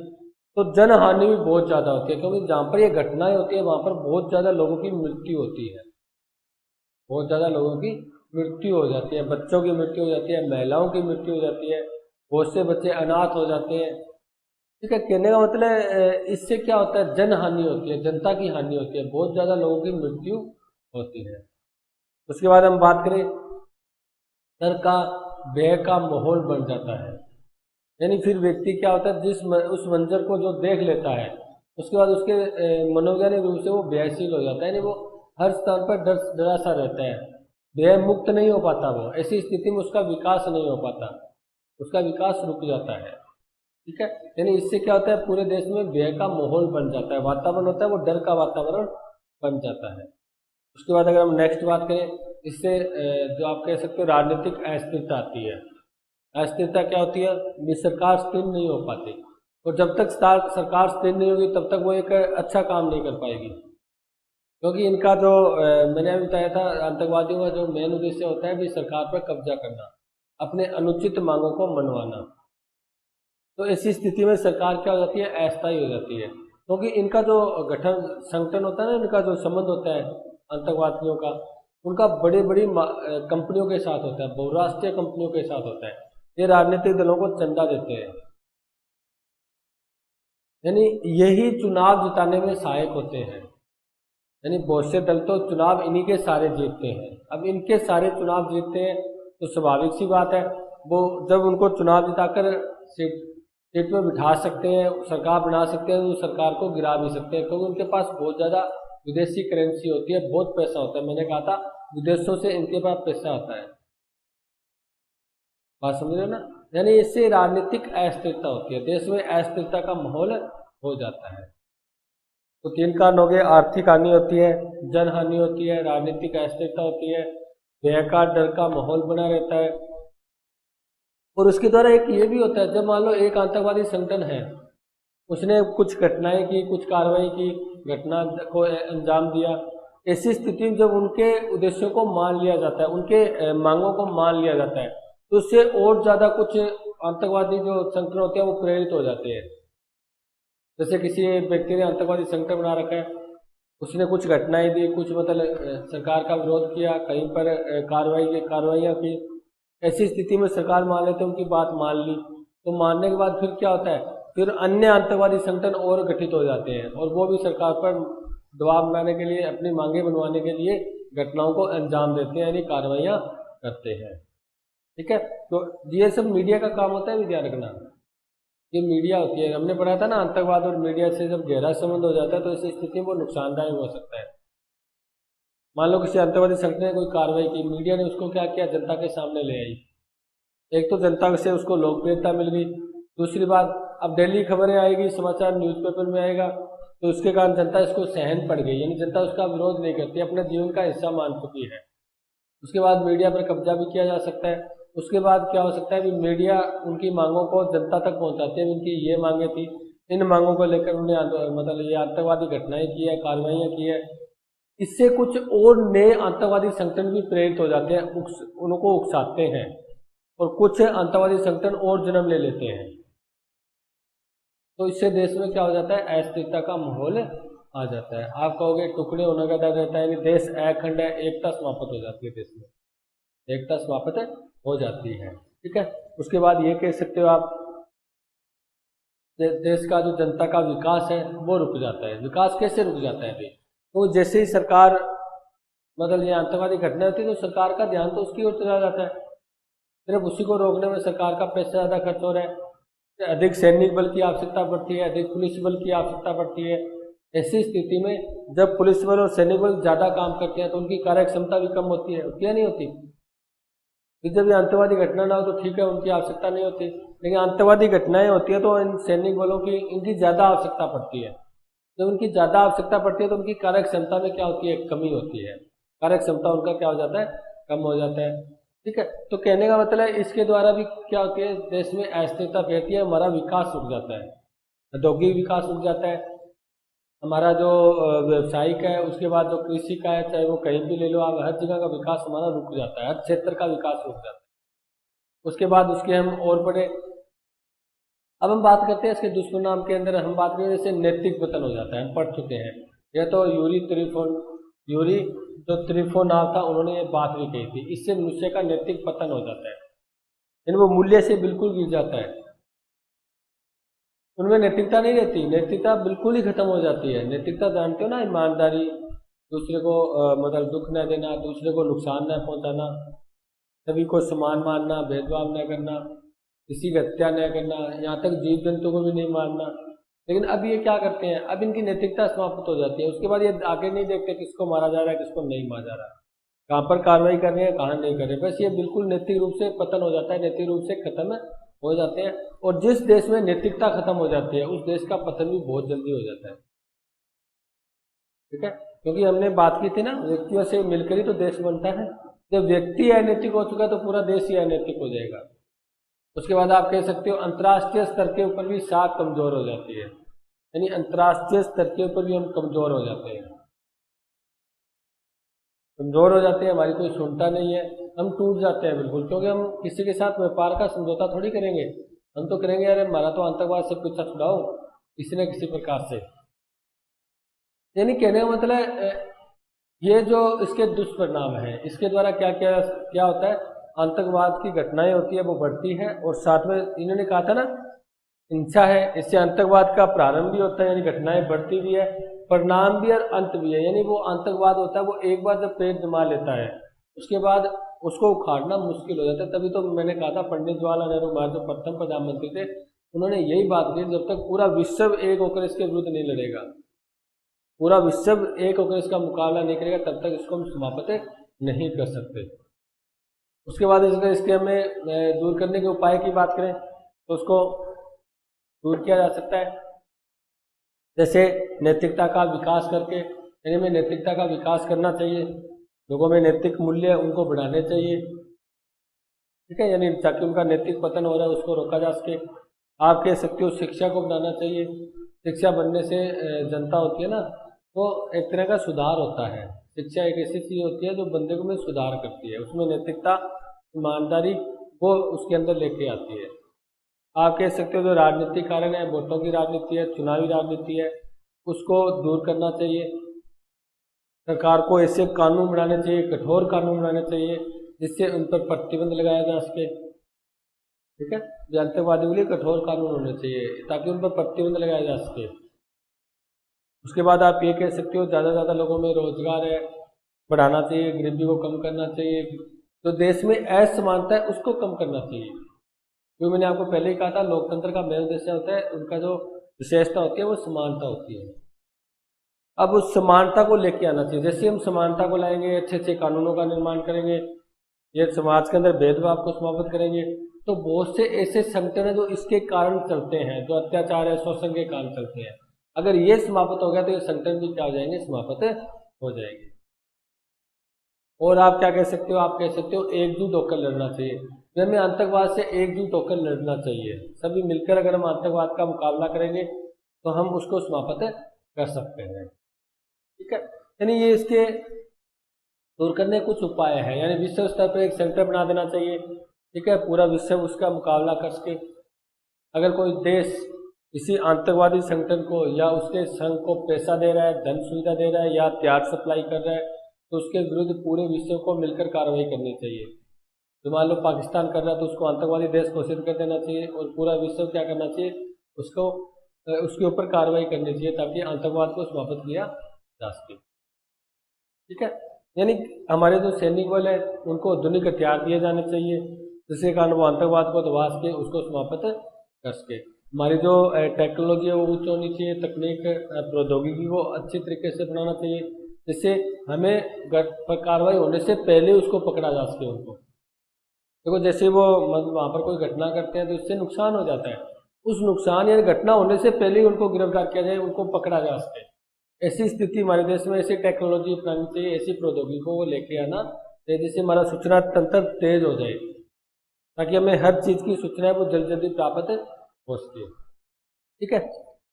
तो जन हानि भी बहुत ज़्यादा होती है, क्योंकि जहाँ पर ये घटनाएं होती है वहाँ पर बहुत ज़्यादा लोगों की मृत्यु होती है, बहुत ज़्यादा लोगों की मृत्यु हो जाती है, बच्चों की मृत्यु हो जाती है, महिलाओं की मृत्यु हो जाती है, बहुत से बच्चे अनाथ हो जाते हैं, ठीक है। कहने का मतलब इससे क्या होता है, जन हानि होती है, जनता की हानि होती है, बहुत ज़्यादा लोगों की मृत्यु होती है। उसके बाद हम बात करें, डर का भय का माहौल बन जाता है, यानी फिर व्यक्ति क्या होता है, उस मंजर को जो देख लेता है उसके बाद उसके मनोवैज्ञानिक रूप से वो भयशील हो जाता है, यानी वो हर स्थान पर डरा सा रहता है, भय मुक्त नहीं हो पाता। वो ऐसी स्थिति में उसका विकास नहीं हो पाता, उसका विकास रुक जाता है, ठीक है। यानी इससे क्या होता है, पूरे देश में भय का माहौल बन जाता है, वातावरण होता है वो डर का वातावरण बन जाता है। उसके बाद अगर हम नेक्स्ट बात करें, इससे जो आप कह सकते हो राजनीतिक अस्थिरता आती है। अस्थिरता क्या होती है, ये सरकार स्थिर नहीं हो पाती, और जब तक सरकार स्थिर नहीं होगी तब तक वो एक अच्छा काम नहीं कर पाएगी, क्योंकि इनका जो मैंने अभी बताया था, आतंकवादियों का जो मेन उद्देश्य होता है भी सरकार पर कब्जा करना, अपने अनुचित मांगों को मनवाना। तो ऐसी स्थिति में सरकार क्या हो जाती है, अस्थायी हो जाती है, क्योंकि इनका जो गठन संगठन होता है ना, इनका जो संबंध होता है आतंकवादियों का, उनका बड़ी बड़ी कंपनियों के साथ होता है, बहुराष्ट्रीय कंपनियों के साथ होता है। ये राजनीतिक दलों को चंदा देते हैं, यानी यही चुनाव जिताने में सहायक होते हैं। यानी बहुत से दल तो चुनाव इन्हीं के सारे जीतते हैं। अब इनके सारे चुनाव जीतते हैं तो स्वाभाविक सी बात है, वो जब उनको चुनाव जिताकर सीट में बिठा सकते हैं, सरकार बना सकते हैं, तो सरकार को गिरा भी सकते हैं, क्योंकि उनके पास बहुत ज़्यादा विदेशी करेंसी होती है, बहुत पैसा होता है। मैंने कहा था विदेशों से इनके पास पैसा आता है, बात समझ रहे हो ना। यानी इससे राजनीतिक अस्थिरता होती है, देश में अस्थिरता का माहौल हो जाता है। तो तीन कारण हो गए, आर्थिक हानि होती है, जन हानि होती है, राजनीतिक अस्थिरता होती है, भय का डर का माहौल बना रहता है। और उसके द्वारा एक ये भी होता है, जब मान लो एक आतंकवादी संगठन है, उसने कुछ घटनाएं की, कुछ कार्रवाई की, घटना को अंजाम दिया, ऐसी स्थिति में जब उनके उद्देश्यों को मान लिया जाता है, उनके मांगों को मान लिया जाता है, तो उससे और ज़्यादा कुछ आतंकवादी जो संगठन होते हैं वो प्रेरित हो जाते हैं। जैसे किसी व्यक्ति ने आतंकवादी संगठन बना रखा है, उसने कुछ घटनाएं दी, कुछ मतलब सरकार का विरोध किया, कहीं पर कार्रवाइयाँ की, ऐसी स्थिति में सरकार मान लेते उनकी बात मान ली, तो मानने के बाद फिर क्या होता है, फिर अन्य आतंकवादी संगठन और गठित हो जाते हैं, और वो भी सरकार पर दबाव बनाने के लिए, अपनी मांगे बनवाने के लिए घटनाओं को अंजाम देते हैं, यानी कार्रवाइयाँ करते हैं। ठीक है, तो ये सब मीडिया का काम होता है, भी ध्यान रखना। ये मीडिया होती है, हमने पढ़ा था ना, आतंकवाद और मीडिया से जब गहरा संबंध हो जाता है तो इस स्थिति में वो नुकसानदायक हो सकता है। मान लो किसी आतंकवादी संगठन ने कोई कार्रवाई की, मीडिया ने उसको क्या किया, जनता के सामने ले आई। एक तो जनता से उसको लोकप्रियता मिल गई, दूसरी बात अब डेली खबरें आएगी, समाचार न्यूज़पेपर में आएगा, तो उसके कारण जनता इसको सहन पड़ गई, यानी जनता उसका विरोध नहीं करती, अपने जीवन का हिस्सा मान चुकी है। उसके बाद मीडिया पर कब्जा भी किया जा सकता है। उसके बाद क्या हो सकता है कि मीडिया उनकी मांगों को जनता तक पहुंचाते हैं, उनकी ये मांगे थी, इन मांगों को लेकर उन्हें मतलब ये आतंकवादी घटनाएं की है, कार्रवाइयाँ की है। इससे कुछ और नए आतंकवादी संगठन भी प्रेरित हो जाते हैं, उनको उकसाते हैं, और कुछ आतंकवादी संगठन और जन्म ले लेते हैं। तो इससे देश में क्या हो जाता है, अस्थिरता का माहौल आ जाता है। आप कहोगे टुकड़े होने का डर रहता है, देश अखंड है, एकता समाप्त हो जाती है, देश में एकता समाप्त हो जाती है। ठीक है, उसके बाद ये कह सकते हो आप, देश का जो जनता का विकास है वो रुक जाता है। विकास कैसे रुक जाता है भाई, तो जैसे ही सरकार मतलब ये आतंकवादी घटना होती है तो सरकार का ध्यान तो उसकी ओर चला जाता है, सिर्फ उसी को रोकने में सरकार का पैसा ज़्यादा खर्च हो रहा है, अधिक सैनिक बल की आवश्यकता पड़ती है, अधिक पुलिस बल की आवश्यकता पड़ती है। ऐसी स्थिति में जब पुलिस बल और सैनिक बल ज़्यादा काम करते हैं तो उनकी कार्य क्षमता भी कम होती है, क्या नहीं होती। फिर जब ये आतंकवादी घटना ना हो तो ठीक है, उनकी आवश्यकता नहीं होती, लेकिन आतंकवादी घटनाएं होती है तो इन सैनिक बलों की इनकी ज़्यादा आवश्यकता पड़ती है। जब उनकी ज़्यादा आवश्यकता पड़ती है तो उनकी कार्य क्षमता में क्या होती है, कमी होती है, कार्य क्षमता उनका क्या हो जाता है, कम हो जाता है। ठीक है, तो कहने का मतलब है इसके द्वारा भी क्या होती है, देश में अस्थिरता फैलती है, हमारा विकास रुक जाता है, औद्योगिक विकास रुक जाता है, हमारा जो व्यावसायिक है, उसके बाद जो कृषि का है, चाहे वो कहीं भी ले लो आप, हर जगह का विकास हमारा रुक जाता है, हर क्षेत्र का विकास रुक जाता है। उसके बाद उसके हम और बड़े, अब हम बात करते हैं इसके दुष्परिणाम के अंदर, हम बात करें जैसे नैतिक पतन हो जाता है, हम पढ़ चुके हैं, यह तो यूरी जो त्रिफोनाव था, उन्होंने ये बात भी कही थी, इससे मनुष्य का नैतिक पतन हो जाता है, यानी वो मूल्य से बिल्कुल गिर जाता है, उनमें नैतिकता नहीं रहती, नैतिकता बिल्कुल ही खत्म हो जाती है। नैतिकता जानते हो ना, ईमानदारी, दूसरे को मतलब दुख न देना, दूसरे को नुकसान न पहुंचाना, सभी को समान मानना, भेदभाव न करना, किसी की हत्या न करना, यहाँ तक जीव जंतु को भी नहीं मारना। लेकिन अब ये क्या करते हैं, अब इनकी नैतिकता समाप्त हो जाती है, उसके बाद ये आगे नहीं देखते किसको मारा जा रहा है, किसको नहीं मारा जा रहा है, कहाँ पर कार्रवाई कर रहे हैं, कहाँ नहीं कर रहे, बस ये बिल्कुल नैतिक रूप से पतन हो जाता है, नैतिक रूप से खत्म हो जाते हैं। और जिस देश में नैतिकता खत्म हो जाती है उस देश का पतन भी बहुत जल्दी हो जाता है। ठीक है, क्योंकि हमने बात की थी ना, व्यक्तियों से मिलकर ही तो देश बनता है, जब व्यक्ति अनैतिक हो चुका तो पूरा देश ही अनैतिक हो जाएगा। उसके बाद आप कह सकते हो अंतर्राष्ट्रीय स्तर के ऊपर भी साख कमजोर हो जाती है, यानी अंतर्राष्ट्रीय स्तर के ऊपर भी हम कमजोर हो जाते हैं, कमजोर हो जाते हैं, हमारी कोई सुनता नहीं है, हम टूट जाते हैं बिल्कुल, क्योंकि हम किसी के साथ व्यापार का समझौता थोड़ी करेंगे, हम तो करेंगे अरे हमारा तो आतंकवाद से पीछा छुड़ाओ किसी न किसी प्रकार से। यानी कहने का मतलब ये जो इसके दुष्परिणाम है, इसके द्वारा क्या क्या क्या होता है, आतंकवाद की घटनाएं होती है वो बढ़ती है, और साथ में इन्होंने कहा था ना हिंसा है, इससे आतंकवाद का प्रारंभ भी होता है, यानी घटनाएं बढ़ती भी है, परिणाम भी और अंत भी है। यानी वो आतंकवाद होता है वो एक बार जब पेट जमा लेता है उसके बाद उसको उखाड़ना मुश्किल हो जाता है। तभी तो मैंने कहा था पंडित जवाहरलाल नेहरू हमारे जो प्रथम प्रधानमंत्री थे उन्होंने यही बात की, जब तक पूरा विश्व एक होकर इसके विरुद्ध नहीं लड़ेगा, पूरा विश्व एक होकर इसका मुकाबला नहीं करेगा, तब तक इसको हम समाप्त नहीं कर सकते। उसके बाद इसके हमें दूर करने के उपाय की बात करें तो उसको दूर किया जा सकता है जैसे नैतिकता का विकास करके, यानी हमें नैतिकता का विकास करना चाहिए, लोगों में नैतिक मूल्य उनको बढ़ाने चाहिए, ठीक है, यानी ताकि उनका नैतिक पतन हो रहा है उसको रोका जा सके। आप कह सकते हो शिक्षा को बढ़ाना चाहिए, शिक्षा बढ़ने से जनता होती है ना वो एक तरह का सुधार होता है। शिक्षा एक ऐसी चीज होती है जो बंदे को में सुधार करती है, उसमें नैतिकता ईमानदारी वो उसके अंदर लेके आती है। आप कह सकते हो जो राजनीतिक कारण है, वोटों की राजनीति है, चुनावी राजनीति है, उसको दूर करना चाहिए। सरकार को ऐसे कानून बनाने चाहिए, कठोर कानून बनाने चाहिए जिससे उन पर प्रतिबंध लगाया जा सके, ठीक है, जो आतंकवादियों के लिए कठोर कानून होने चाहिए ताकि उन पर प्रतिबंध लगाया जा सके। उसके बाद आप ये कह सकते हो ज़्यादा से ज़्यादा लोगों में रोजगार है बढ़ाना चाहिए, गरीबी को कम करना चाहिए, तो देश में असमानता है उसको कम करना चाहिए। क्योंकि मैंने आपको पहले ही कहा था लोकतंत्र का मेन उद्देश्य होता है, उनका जो विशेषता होती है वो समानता होती है। अब उस समानता को लेके आना चाहिए, जैसे हम समानता को लाएंगे, अच्छे अच्छे कानूनों का निर्माण करेंगे, ये समाज के अंदर भेदभाव को समाप्त करेंगे, तो बहुत से ऐसे संगठन है जो इसके कारण चलते हैं, जो अत्याचार है शोषण के कारण चलते हैं, अगर ये समाप्त हो गया तो ये संगठन भी क्या हो जाएंगे, समाप्त हो जाएंगे। और आप क्या कह सकते हो, आप कह सकते हो एकजुट होकर लड़ना चाहिए, हमें आतंकवाद से एकजुट होकर लड़ना चाहिए। सभी मिलकर अगर हम आतंकवाद का मुकाबला करेंगे तो हम उसको समाप्त कर सकते हैं, ठीक है। यानी ये इसके दूर करने कुछ उपाय है, यानी विश्व स्तर पर एक सेंटर बना देना चाहिए, ठीक है, पूरा विश्व उसका मुकाबला कर सके। अगर कोई देश किसी आतंकवादी संगठन को या उसके संघ को पैसा दे रहा है, धन सुविधा दे रहा है या हथियार सप्लाई कर रहा है, तो उसके विरुद्ध पूरे विश्व को मिलकर कार्रवाई करनी चाहिए। तो मान लो पाकिस्तान कर रहा है तो उसको आतंकवादी देश घोषित कर देना चाहिए और पूरा विश्व क्या करना चाहिए, उसको उसके ऊपर कार्रवाई करनी चाहिए ताकि आतंकवाद को समाप्त किया जा सके, ठीक है। यानी हमारे जो सैनिक बल है उनको आधुनिक हथियार दिए जाने चाहिए जिसके कारण वो आतंकवाद को दबा सके, उसको समाप्त कर सके। हमारी जो टेक्नोलॉजी है वो उच्च होनी चाहिए, तकनीक प्रौद्योगिकी को अच्छी तरीके से बनाना चाहिए जिससे हमें कार्रवाई होने से पहले उसको पकड़ा जा सके। उनको देखो जैसे वो वहाँ पर कोई घटना करते हैं तो इससे नुकसान हो जाता है, उस नुकसान या घटना होने से पहले ही उनको गिरफ्तार किया जाए, उनको पकड़ा जा सके। ऐसी स्थिति हमारे देश में ऐसी टेक्नोलॉजी अपनानी चाहिए, ऐसी प्रौद्योगिकी को लेके आना जिससे हमारा सूचना तंत्र तेज हो जाए ताकि हमें हर चीज़ की सूचना वो जल्दी जल्दी प्राप्त हो सके, ठीक है।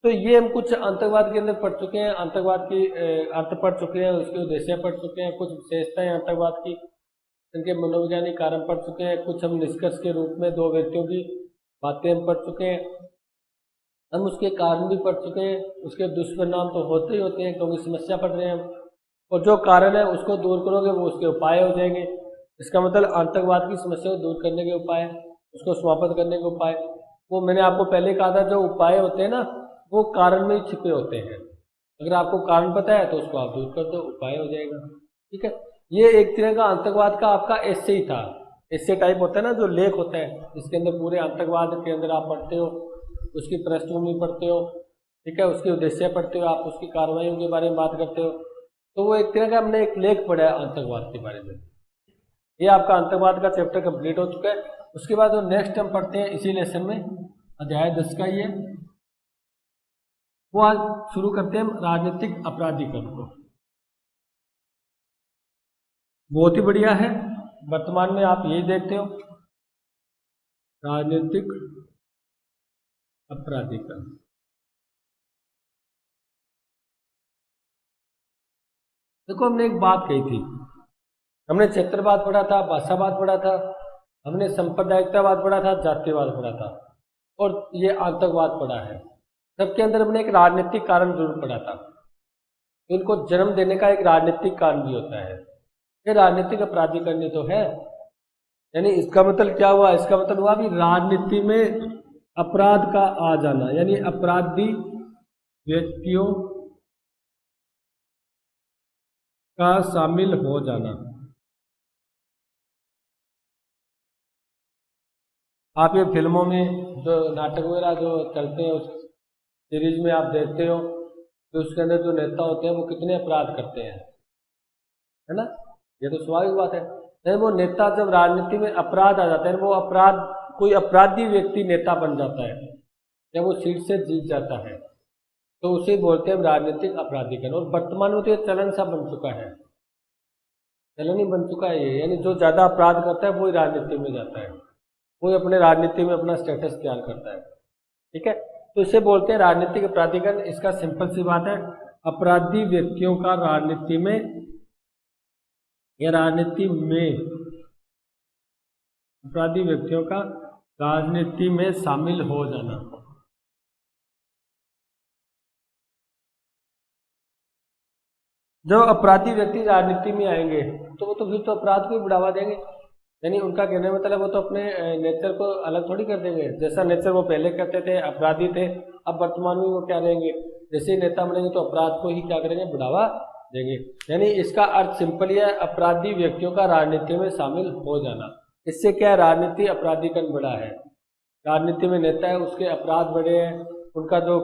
तो ये हम कुछ आतंकवाद के अंदर पढ़ चुके हैं, आतंकवाद की अर्थ पढ़ चुके हैं, उसके उद्देश्य पढ़ चुके हैं, कुछ विशेषताएं आतंकवाद की, इनके मनोवैज्ञानिक कारण पढ़ चुके हैं, कुछ हम निष्कर्ष के रूप में दो व्यक्तियों की बातें हम पढ़ चुके हैं, हम उसके कारण भी पढ़ चुके हैं, उसके दुष्परिणाम तो होते ही होते हैं क्योंकि समस्या पढ़ रहे हैं हम, और जो कारण है उसको दूर करोगे वो उसके उपाय हो जाएंगे। इसका मतलब आतंकवाद की समस्या को दूर करने के उपाय, उसको समाप्त करने के उपाय, वो मैंने आपको पहले कहा था जो उपाय होते हैं ना वो कारण में ही छिपे होते हैं। अगर आपको कारण पता है तो उसको आप दूर कर दो, उपाय हो जाएगा, ठीक है। ये एक तरह का आतंकवाद का आपका ऐसे ही था, ऐसे टाइप होता है ना जो लेख होता है जिसके अंदर पूरे आतंकवाद के अंदर आप पढ़ते हो, उसकी पृष्ठभूमि पढ़ते हो, ठीक है, उसके उद्देश्य पढ़ते हो, आप उसकी कार्रवाइयों के बारे में बात करते हो, तो वो एक तरह का हमने एक लेख पढ़ा है आतंकवाद के बारे में। ये आपका आतंकवाद का चैप्टर कंप्लीट हो चुका है। उसके बाद जो नेक्स्ट हम पढ़ते हैं इसी लेसन में अध्याय 10 का ही है, वो आज शुरू करते हैं राजनीतिक अपराधीकरण को। बहुत ही बढ़िया है, वर्तमान में आप यही देखते हो राजनीतिक अपराधीकरण। देखो हमने एक बात कही थी, हमने क्षेत्रवाद पढ़ा था, भाषावाद पढ़ा था, हमने सांप्रदायिकतावाद पढ़ा था, जातीयवाद पढ़ा था। और ये आतंकवाद पड़ा है। सबके अंदर हमने एक राजनीतिक कारण जरूर पड़ा था। इनको जन्म देने का एक राजनीतिक कारण भी होता है। ये राजनीतिक अपराधीकरण ही तो है। यानी इसका मतलब क्या हुआ? इसका मतलब हुआ भी राजनीति में अपराध का आ जाना, यानी अपराधी व्यक्तियों का शामिल हो जाना। आप ये फिल्मों में जो नाटक वगैरह जो चलते हैं उस सीरीज में आप देखते हो कि उसके अंदर जो नेता होते हैं वो कितने अपराध करते हैं, है ना? ये तो स्वाभाविक बात है। नहीं, वो नेता जब राजनीति में अपराध आ जाता है, वो अपराध कोई अपराधी व्यक्ति नेता बन जाता है या वो सीट से जीत जाता है, तो उसे बोलते हैं राजनीतिक अपराधीकरण। और वर्तमान में तो ये चलन सा बन चुका है, चलन ही बन चुका है ये। यानी जो ज्यादा अपराध करता है वो ही राजनीति में जाता है, वो ही अपने राजनीति में अपना स्टेटस तैयार करता है। ठीक है, तो इसे बोलते हैं राजनीतिक अपराधीकरण। इसका सिंपल सी बात है, अपराधी व्यक्तियों का राजनीति में या राजनीति में अपराधी व्यक्तियों का राजनीति में शामिल हो जाना। जो अपराधी व्यक्ति राजनीति में आएंगे तो वो तो फिर तो अपराध को ही बढ़ावा देंगे। यानी उनका कहने में मतलब वो तो अपने नेचर को अलग थोड़ी कर देंगे। जैसा नेचर वो पहले करते थे, अपराधी थे, अब वर्तमान में वो क्या रहेंगे? जैसे ही नेता बनेंगे तो अपराध को ही क्या करेंगे? बढ़ावा देंगे। यानी इसका अर्थ सिंपल ही है, अपराधी व्यक्तियों का राजनीति में शामिल हो जाना। इससे क्या है? राजनीति अपराधीकरण बढ़ा है। राजनीति में नेता है, उसके अपराध बढ़े हैं, उनका जो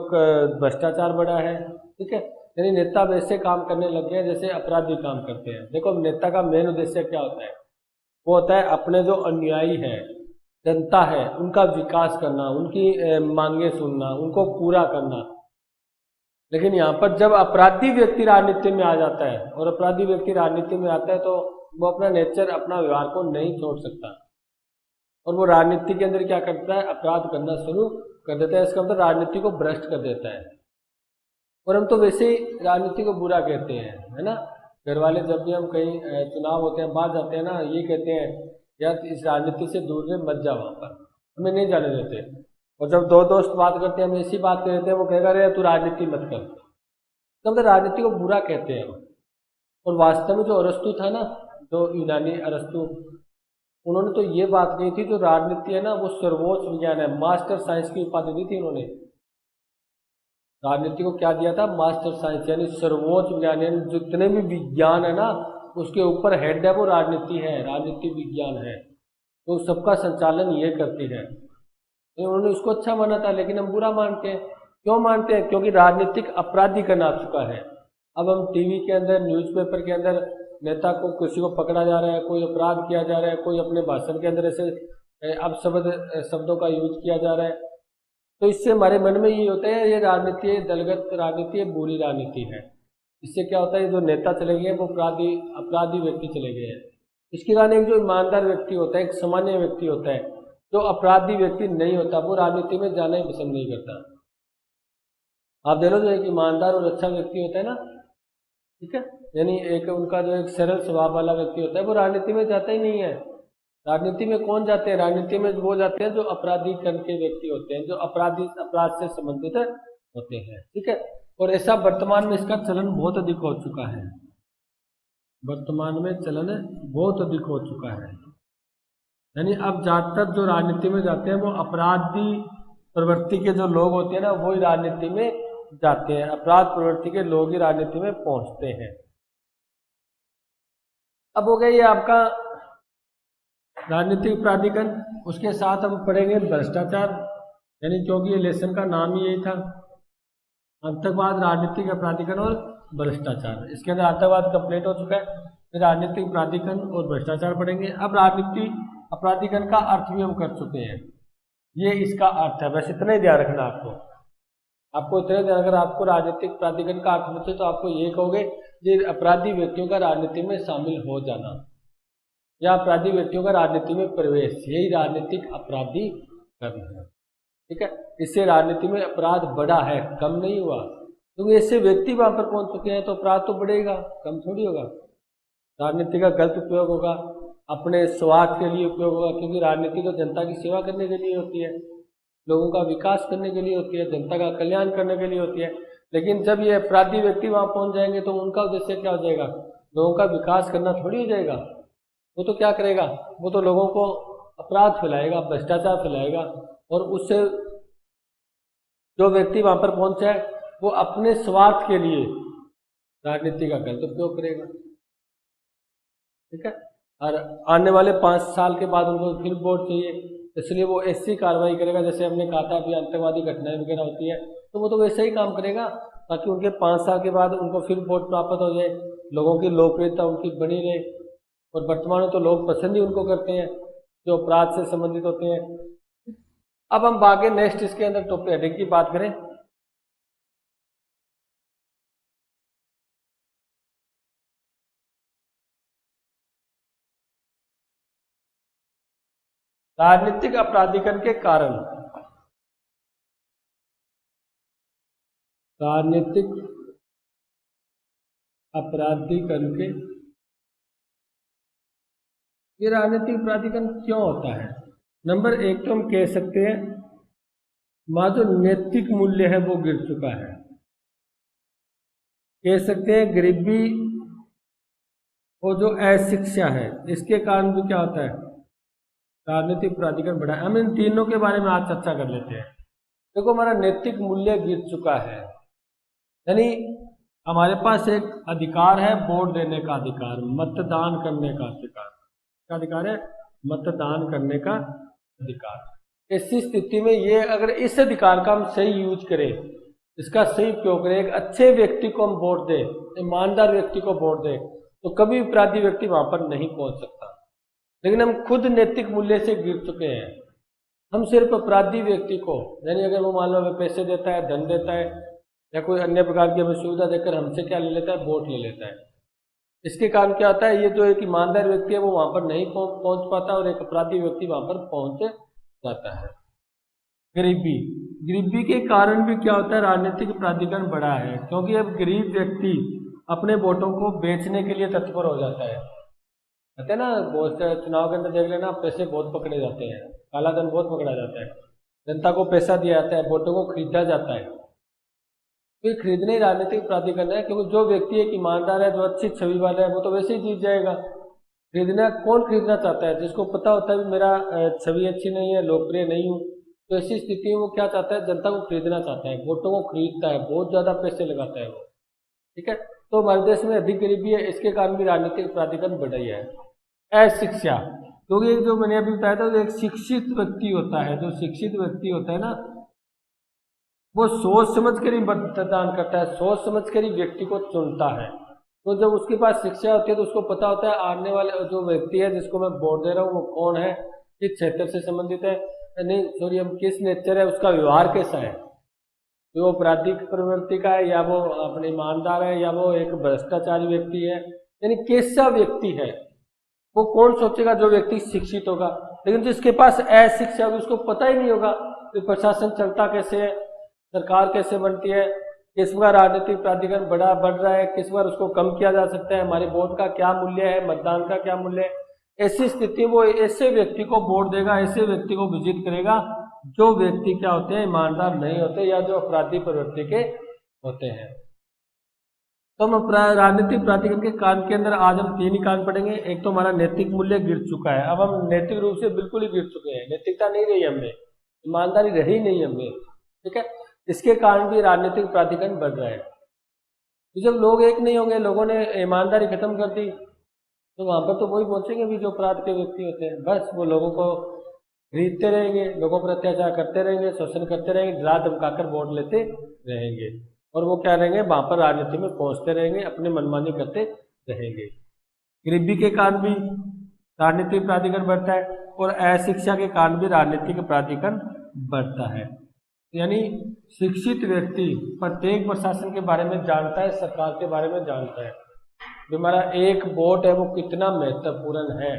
भ्रष्टाचार बढ़ा है। ठीक है, यानी नेता वैसे काम करने लग गए हैं जैसे अपराधी काम करते हैं। देखो, नेता का मेन उद्देश्य क्या होता है? वो होता है अपने जो अनुयायी है, जनता है, उनका विकास करना, उनकी मांगे सुनना, उनको पूरा करना। लेकिन यहाँ पर जब अपराधी व्यक्ति राजनीति में आ जाता है और अपराधी व्यक्ति राजनीति में आता है तो वो अपना नेचर, अपना व्यवहार को नहीं छोड़ सकता और वो राजनीति के अंदर क्या करता है? अपराध करना शुरू कर देता है। इसका मतलब राजनीति को भ्रष्ट कर देता है। और हम तो वैसे ही राजनीति को बुरा कहते हैं, है ना? घर वाले जब भी हम कहीं चुनाव होते हैं, बाहर जाते हैं ना, ये कहते हैं यार इस राजनीति से दूर रहे, मत जा, वहाँ पर हमें नहीं जाने देते। और जब दो दोस्त बात करते हैं, हम ऐसी बात कर देते हैं, वो कहेगा अरे तू राजनीति मत कर। तो मतलब राजनीति को बुरा कहते हैं हम। और वास्तव में जो अरस्तु था ना, जो यूनानी अरस्तु, उन्होंने तो ये बात कही थी, जो राजनीति है ना वो सर्वोच्च विज्ञान है, मास्टर साइंस की उपाधि दी थी उन्होंने। राजनीति को क्या दिया था? मास्टर साइंस, यानी सर्वोच्च विज्ञान। यानी जितने भी विज्ञान है ना उसके ऊपर हेड है वो राजनीति है, राजनीति विज्ञान है, तो सबका संचालन ये करती है। तो उन्होंने उसको अच्छा माना था, लेकिन हम बुरा मानते हैं। क्यों मानते हैं? क्योंकि राजनीतिक अपराधीकरण आ चुका है। अब हम टीवी के अंदर, न्यूज़पेपर के अंदर नेता को, किसी को पकड़ा जा रहा है, कोई अपराध किया जा रहा है, कोई अपने भाषण के अंदर ऐसे अपशब्द शब्दों का यूज किया जा रहा है, तो इससे हमारे मन में ये होता है ये राजनीति है, दलगत राजनीति है, बुरी राजनीति है। इससे क्या होता है? जो नेता चले गए वो अपराधी व्यक्ति चले गए हैं। इसके कारण एक जो ईमानदार व्यक्ति होता है, एक सामान्य व्यक्ति होता है, जो अपराधी व्यक्ति नहीं होता, वो राजनीति में जाना ही पसंद नहीं करता। आप देख लो, जो एक ईमानदार और अच्छा व्यक्ति होता है ना, ठीक है, यानी एक उनका जो एक सरल स्वभाव वाला व्यक्ति होता है, वो राजनीति में जाता ही नहीं है। राजनीति में कौन जाते हैं? राजनीति में वो जाते हैं जो अपराधीकरण के व्यक्ति होते हैं, जो अपराध से संबंधित होते हैं। ठीक है, और ऐसा वर्तमान में इसका चलन बहुत अधिक हो चुका है। वर्तमान में चलन बहुत अधिक हो चुका है। यानी अब ज्यादातर जो राजनीति में जाते हैं वो अपराधी प्रवृत्ति के जो लोग होते हैं ना, वो ही राजनीति में जाते हैं। अपराध प्रवृत्ति के लोग ही राजनीति में पहुंचते हैं। अब हो गया ये आपका राजनीतिक अपराधीकरण। उसके साथ हम पढ़ेंगे भ्रष्टाचार, यानी क्योंकि ये लेसन का नाम ही यही था, आतंकवाद, राजनीतिक अपराधीकरण और भ्रष्टाचार। इसके अंदर आतंकवाद कंप्लीट हो चुका है, फिर राजनीतिक अपराधीकरण और भ्रष्टाचार पढ़ेंगे। अब राजनीतिक अपराधीकरण का अर्थ भी हम कर चुके हैं, ये इसका अर्थ है। बस इतना ही ध्यान रखना आपको इतना ध्यान, अगर आपको राजनीतिक अपराधीकरण का अर्थ पूछे तो आपको ये कहोगे ये अपराधी व्यक्तियों का राजनीति में शामिल हो जाना या अपराधी व्यक्तियों का राजनीति में प्रवेश, यही राजनीतिक अपराधीकरण है। ठीक है, इससे राजनीति में अपराध बढ़ा है, कम नहीं हुआ, क्योंकि इससे व्यक्ति वहां पर पहुंच चुके हैं तो अपराध तो बढ़ेगा, कम थोड़ी होगा। राजनीति का गलत उपयोग होगा, अपने स्वार्थ के लिए उपयोग होगा, क्योंकि राजनीति तो जनता की सेवा करने के लिए होती है। लोगों का विकास करने के लिए होती है, जनता का कल्याण करने के लिए होती है। लेकिन जब ये अपराधी व्यक्ति वहां पहुंच जाएंगे तो उनका उद्देश्य क्या हो जाएगा? लोगों का विकास करना थोड़ी हो जाएगा। वो तो क्या करेगा? वो तो लोगों को अपराध फैलाएगा, भ्रष्टाचार फैलाएगा, और उससे जो व्यक्ति वहां पर पहुंचा है वो अपने स्वार्थ के लिए राजनीति का गलत उपयोग करेगा। ठीक है। और आने वाले 5 साल के बाद उनको फिर वोट चाहिए, इसलिए वो ऐसी कार्रवाई करेगा, जैसे हमने कहा था अभी आतंकवादी घटनाएं वगैरह होती है, तो वो तो वैसे ही काम करेगा ताकि उनके 5 साल के बाद उनको फिर वोट प्राप्त हो जाए, लोगों की लोकप्रियता उनकी बनी रहे। और वर्तमान में तो लोग पसंद ही उनको करते हैं जो अपराध से संबंधित होते हैं। अब हम आगे नेक्स्ट इसके अंदर टॉपिक हेडिंग की बात करें। राजनीतिक अपराधीकरण के कारण। राजनीतिक अपराधीकरण के, ये राजनीतिक अपराधीकरण क्यों होता है? नंबर 1 तो हम कह सकते हैं वहां जो नैतिक मूल्य है वो गिर चुका है। कह सकते हैं गरीबी और जो अशिक्षा है इसके कारण भी क्या होता है? राजनीतिक अपराधीकरण बढ़ा है। हम इन तीनों के बारे में आज चर्चा कर लेते हैं। देखो, हमारा नैतिक मूल्य गिर चुका है, यानी हमारे पास एक अधिकार है वोट देने का अधिकार, मतदान करने का अधिकार। क्या अधिकार है? मतदान करने का अधिकार। ऐसी स्थिति में ये अगर इस अधिकार का हम सही यूज करें, इसका सही उपयोग करें, एक अच्छे व्यक्ति को हम वोट दें, ईमानदार व्यक्ति को वोट दें, तो कभी अपराधी व्यक्ति वहां पर नहीं पहुंच सकता। लेकिन हम खुद नैतिक मूल्य से गिर चुके हैं। हम सिर्फ अपराधी व्यक्ति को, यानी अगर वो मान लो हमें पैसे देता है, धन देता है, या कोई अन्य प्रकार की हमें सुविधा देकर हमसे क्या ले लेता है? वोट ले लेता है। इसके कारण क्या होता है? ये जो एक ईमानदार व्यक्ति है वो वहां पर नहीं पहुंच पाता, और एक अपराधी व्यक्ति वहां पर पहुंच जाता है। गरीबी, गरीबी के कारण भी क्या होता है? राजनीतिक अपराधीकरण बढ़ा है, क्योंकि अब गरीब व्यक्ति अपने वोटों को बेचने के लिए तत्पर हो जाता है। कहते हैं ना, बहुत से चुनाव के अंदर देख लेना, पैसे बहुत पकड़े जाते हैं, काला धन बहुत पकड़ा जाता है, जनता को पैसा दिया जाता है, वोटों को खरीदा जाता है। तो ये खरीदने ही राजनीतिक प्राधिकरण है, क्योंकि जो व्यक्ति एक ईमानदार है, जो अच्छी छवि वाला है, वो तो वैसे ही जीत जाएगा। खरीदना कौन खरीदना चाहता है? जिसको पता होता है कि मेरा छवि अच्छी नहीं है, लोकप्रिय नहीं हूँ, तो ऐसी स्थिति में वो क्या चाहता है? जनता को खरीदना चाहता है, वोटों को खरीदता है, बहुत ज्यादा पैसे लगाता है वो। ठीक है। तो हमारे देश में अधिक गरीबी है, इसके कारण भी राजनीतिक प्राधिकरण बढ़ रही है। अशिक्षा, क्योंकि जो मैंने अभी बताया था, एक शिक्षित व्यक्ति होता है, जो शिक्षित व्यक्ति होता है ना, वो सोच समझ कर ही मतदान करता है, सोच समझ कर ही व्यक्ति को चुनता है। तो जब उसके पास शिक्षा होती है तो उसको पता होता है आने वाले जो व्यक्ति है जिसको मैं वोट दे रहा हूँ वो कौन है, किस क्षेत्र से संबंधित है, नहीं सॉरी, हम किस नेचर है, उसका व्यवहार कैसा है, वो आपराधिक प्रवृत्ति का है, या वो अपने ईमानदार है, या वो एक भ्रष्टाचारी व्यक्ति है, यानी कैसा व्यक्ति है वो कौन सोचेगा? जो व्यक्ति शिक्षित होगा। लेकिन जिसके पास अशिक्षा होगी उसको पता ही नहीं होगा कि प्रशासन चलता कैसे है, सरकार कैसे बनती है, किस बार राजनीतिक प्राधिकरण बढ़ रहा है, किस बार उसको कम किया जा सकता है, हमारे वोट का क्या मूल्य है, मतदान का क्या मूल्य है। ऐसी स्थिति वो ऐसे व्यक्ति को वोट देगा, ऐसे व्यक्ति को विजित करेगा जो व्यक्ति क्या होते हैं? ईमानदार नहीं होते, या जो अपराधी प्रवृत्ति के होते हैं। तो हम राजनीतिक प्राधिकरण के कारण के अंदर आज हम 3 ही कारण पढ़ेंगे। एक तो हमारा नैतिक मूल्य गिर चुका है, अब हम नैतिक रूप से बिल्कुल ही गिर चुके हैं, नैतिकता नहीं रही हमें, ईमानदारी रही नहीं हमें। ठीक है। इसके कारण भी राजनीतिक प्राधिकरण बढ़ रहा है। तो जब लोग एक नहीं होंगे, लोगों ने ईमानदारी खत्म कर दी, तो वहां पर तो वही पहुंचेंगे भी जो अपराध के व्यक्ति होते हैं। बस वो लोगों को खरीदते रहेंगे, लोगों पर अत्याचार करते रहेंगे, शोषण करते रहेंगे, डरा धमकाकर वोट लेते रहेंगे, और वो क्या रहेंगे? वहां पर राजनीति में पहुंचते रहेंगे, अपने मनमानी करते रहेंगे। गरीबी के कारण भी राजनीतिक प्राधिकरण बढ़ता है, और अशिक्षा के कारण भी राजनीतिक प्राधिकरण बढ़ता है। यानी शिक्षित व्यक्ति प्रत्येक प्रशासन के बारे में जानता है, सरकार के बारे में जानता है, जो हमारा एक वोट है वो कितना महत्वपूर्ण है।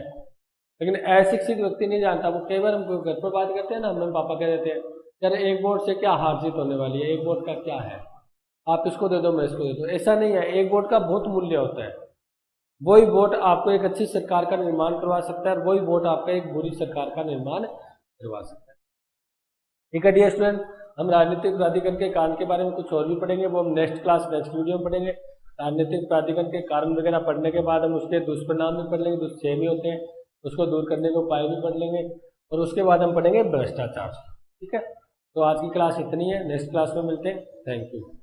लेकिन अशिक्षित व्यक्ति नहीं जानता। वो कई बार हम घर पर बात करते हैं ना, मम्मी पापा कह देते हैं यार एक वोट से क्या हार जीत होने वाली है, एक वोट का क्या है, आप इसको दे दो, मैं इसको दे दो। ऐसा नहीं है, एक वोट का बहुत मूल्य होता है। वही वोट आपको एक अच्छी सरकार का निर्माण करवा सकता है, और वही वोट आपका एक बुरी सरकार का निर्माण करवा सकता है। ठीक है डियर स्टूडेंट, हम राजनीतिक प्राधिकरण के कारण के बारे में कुछ और भी पढ़ेंगे, वो हम नेक्स्ट क्लास नेक्स्ट वीडियो में पढ़ेंगे। राजनीतिक प्राधिकरण के कारण वगैरह पढ़ने के बाद हम उसके दुष्परिणाम भी पढ़ लेंगे, दुष्सेम ही होते हैं, उसको दूर करने के उपाय भी पढ़ लेंगे, और उसके बाद हम पढ़ेंगे भ्रष्टाचार। ठीक है, तो आज की क्लास इतनी है, नेक्स्ट क्लास में मिलते हैं। Thank you.